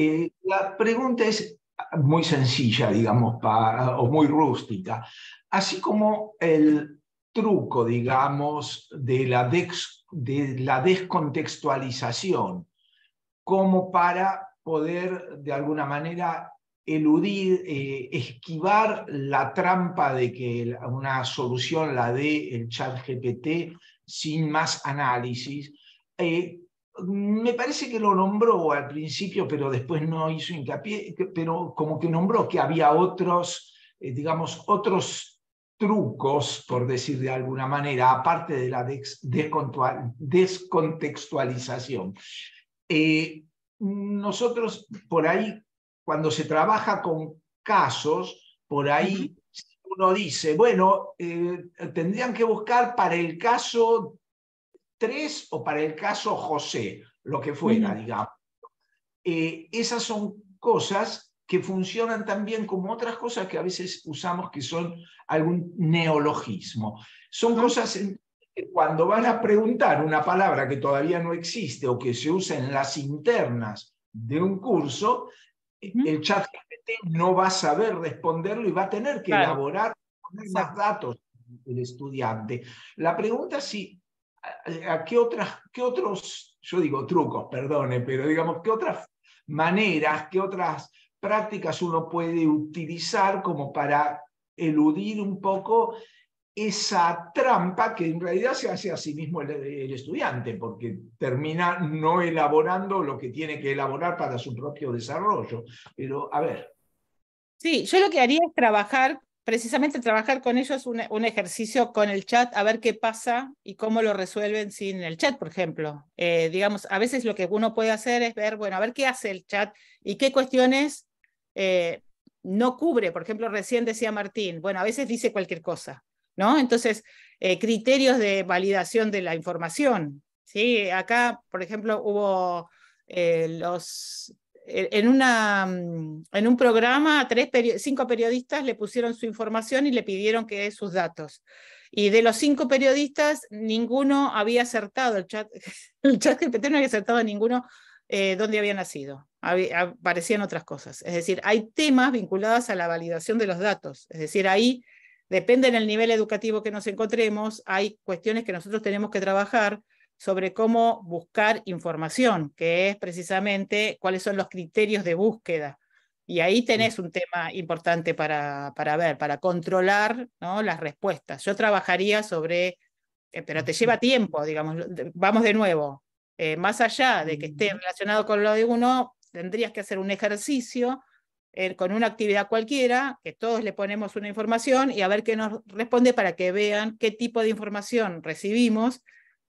La pregunta es muy sencilla, digamos, o muy rústica. Así como el truco, digamos, de la descontextualización, como para poder, de alguna manera, eludir, esquivar la trampa de que una solución la dé el chat GPT sin más análisis. Me parece que lo nombró al principio, pero después no hizo hincapié, pero como que nombró que había otros, digamos, otros trucos, por decir de alguna manera, aparte de la descontextualización. Nosotros, por ahí, cuando se trabaja con casos, por ahí uno dice, bueno, tendrían que buscar para el caso 3 o para el caso José, lo que fuera, digamos. Esas son cosas que funcionan también como otras cosas que a veces usamos que son algún neologismo. Son cosas que cuando van a preguntar una palabra que todavía no existe o que se usa en las internas de un curso, el chat GPT no va a saber responderlo y va a tener que elaborar, poner más datos del estudiante. La pregunta es si a qué otros, yo digo trucos, perdone, pero digamos, qué otras maneras, qué otras prácticas uno puede utilizar como para eludir un poco esa trampa que en realidad se hace a sí mismo el estudiante, porque termina no elaborando lo que tiene que elaborar para su propio desarrollo. Pero, a ver. Sí, yo lo que haría es trabajar precisamente trabajar con ellos un ejercicio con el chat, a ver qué pasa y cómo lo resuelven sin el chat, por ejemplo. Digamos, a veces lo que uno puede hacer es ver, bueno, a ver qué hace el chat y qué cuestiones no cubre. Por ejemplo, recién decía Martín, bueno, a veces dice cualquier cosa, ¿no? Entonces, criterios de validación de la información, ¿sí? Acá, por ejemplo, hubo en un programa, 5 periodistas le pusieron su información y le pidieron que dé sus datos. Y de los 5 periodistas, ninguno había acertado, el chat GPT no había acertado a ninguno dónde había nacido. Aparecían otras cosas. Es decir, hay temas vinculados a la validación de los datos. Es decir, ahí depende del nivel educativo que nos encontremos, hay cuestiones que nosotros tenemos que trabajar sobre cómo buscar información, que es precisamente cuáles son los criterios de búsqueda. Y ahí tenés un tema importante para ver, para controlar, ¿no?, las respuestas. Yo trabajaría sobre, pero te lleva tiempo, digamos, vamos de nuevo. Más allá de que esté relacionado con lo de uno, tendrías que hacer un ejercicio con una actividad cualquiera, que todos le ponemos una información y a ver qué nos responde para que vean qué tipo de información recibimos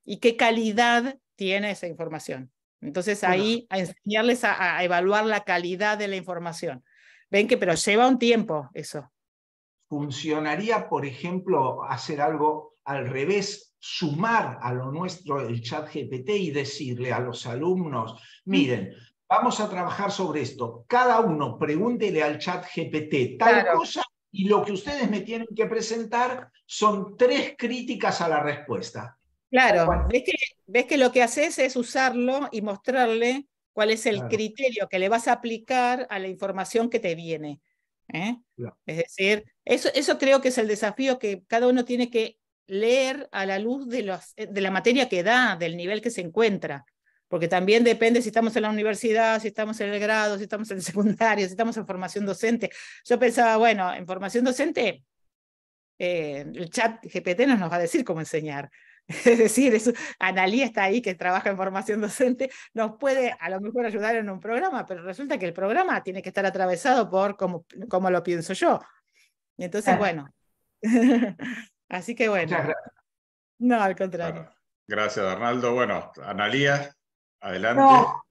y qué calidad tiene esa información. Entonces ahí a enseñarles a evaluar la calidad de la información. Ven que pero lleva un tiempo eso. Funcionaría, por ejemplo, hacer algo al revés, sumar a lo nuestro el chat GPT y decirle a los alumnos, miren, vamos a trabajar sobre esto. Cada uno pregúntele al chat GPT tal cosa y lo que ustedes me tienen que presentar son 3 críticas a la respuesta. Claro, ves que lo que haces es usarlo y mostrarle cuál es el criterio que le vas a aplicar a la información que te viene. Es decir, eso creo que es el desafío que cada uno tiene que leer a la luz de la materia que da, del nivel que se encuentra. Porque también depende si estamos en la universidad, si estamos en el grado, si estamos en el secundario, si estamos en formación docente. Yo pensaba, bueno, en formación docente, el chat GPT no nos va a decir cómo enseñar. Es decir, Analía está ahí, que trabaja en formación docente, nos puede a lo mejor ayudar en un programa, pero resulta que el programa tiene que estar atravesado por cómo lo pienso yo. Y entonces, bueno. Así que bueno. Muchas gracias. No, al contrario. Gracias, Arnaldo. Bueno, Analía, adelante. No,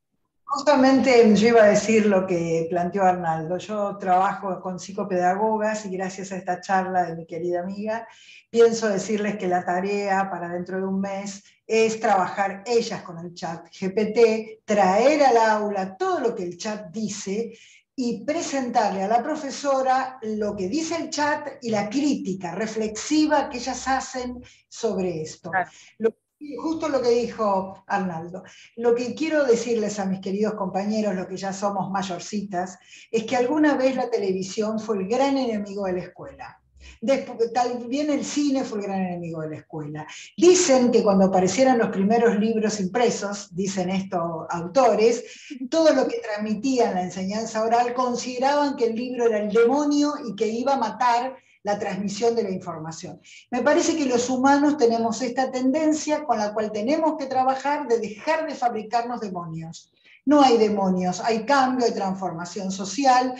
justamente yo iba a decir lo que planteó Arnaldo. Yo trabajo con psicopedagogas y gracias a esta charla de mi querida amiga, pienso decirles que la tarea para dentro de un mes es trabajar ellas con el chat GPT, traer al aula todo lo que el chat dice y presentarle a la profesora lo que dice el chat y la crítica reflexiva que ellas hacen sobre esto. Justo lo que dijo Arnaldo. Lo que quiero decirles a mis queridos compañeros, los que ya somos mayorcitas, es que alguna vez la televisión fue el gran enemigo de la escuela. También el cine fue el gran enemigo de la escuela. Dicen que cuando aparecieron los primeros libros impresos, dicen estos autores, todo lo que transmitían la enseñanza oral consideraban que el libro era el demonio y que iba a matar la transmisión de la información. Me parece que los humanos tenemos esta tendencia con la cual tenemos que trabajar de dejar de fabricarnos demonios. No hay demonios, hay cambio, hay transformación social.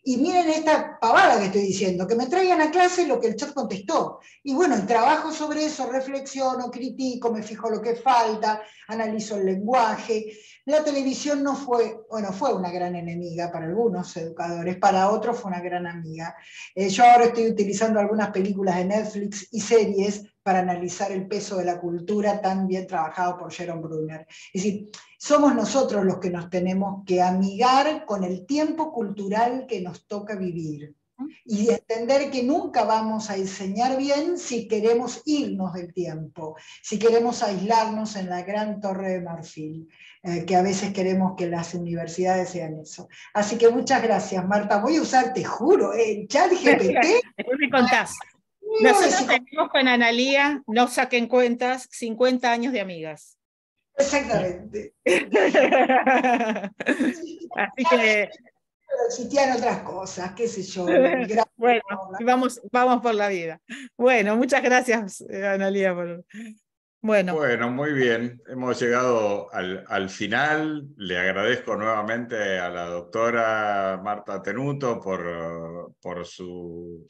Y miren esta pavada que estoy diciendo, que me traigan a clase lo que el chat contestó. Y bueno, el trabajo sobre eso, reflexiono, critico, me fijo lo que falta, analizo el lenguaje. La televisión no fue, bueno, fue una gran enemiga para algunos educadores, para otros fue una gran amiga. Yo ahora estoy utilizando algunas películas de Netflix y series para analizar el peso de la cultura tan bien trabajado por Jerome Brunner. Es decir, somos nosotros los que nos tenemos que amigar con el tiempo cultural que nos toca vivir y entender que nunca vamos a enseñar bien si queremos irnos del tiempo, si queremos aislarnos en la gran torre de marfil, que a veces queremos que las universidades sean eso. Así que muchas gracias, Marta. Voy a usar, te juro, el chat GPT. Después me contás. Nosotros tenemos con Analía, no saquen cuentas, 50 años de amigas. Exactamente. Así que... Pero existían otras cosas, qué sé yo. Bueno, vamos por la vida. Bueno, muchas gracias, Analía. Bueno, muy bien. Hemos llegado al final. Le agradezco nuevamente a la doctora Marta Tenuto por su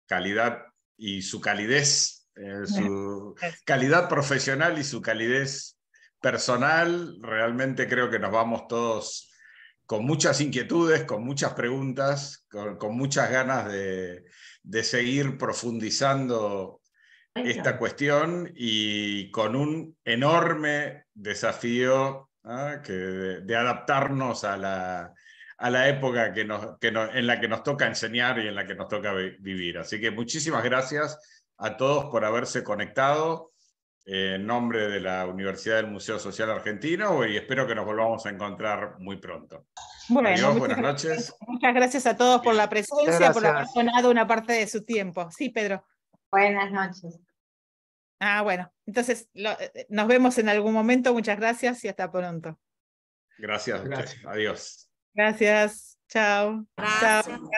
calidad y su calidez, su calidad profesional y su calidez personal. Realmente creo que nos vamos todos con muchas inquietudes, con muchas preguntas, con muchas ganas de seguir profundizando esta cuestión y con un enorme desafío de adaptarnos a la época en la que nos toca enseñar y en la que nos toca vivir. Así que muchísimas gracias a todos por haberse conectado en nombre de la Universidad del Museo Social Argentino, y espero que nos volvamos a encontrar muy pronto. Bueno, adiós, buenas noches. Muchas gracias a todos por la presencia, por haber donado una parte de su tiempo. Sí, Pedro. Buenas noches. Bueno, entonces nos vemos en algún momento. Muchas gracias y hasta pronto. Gracias. Adiós. Gracias. Chao. Gracias. Chao.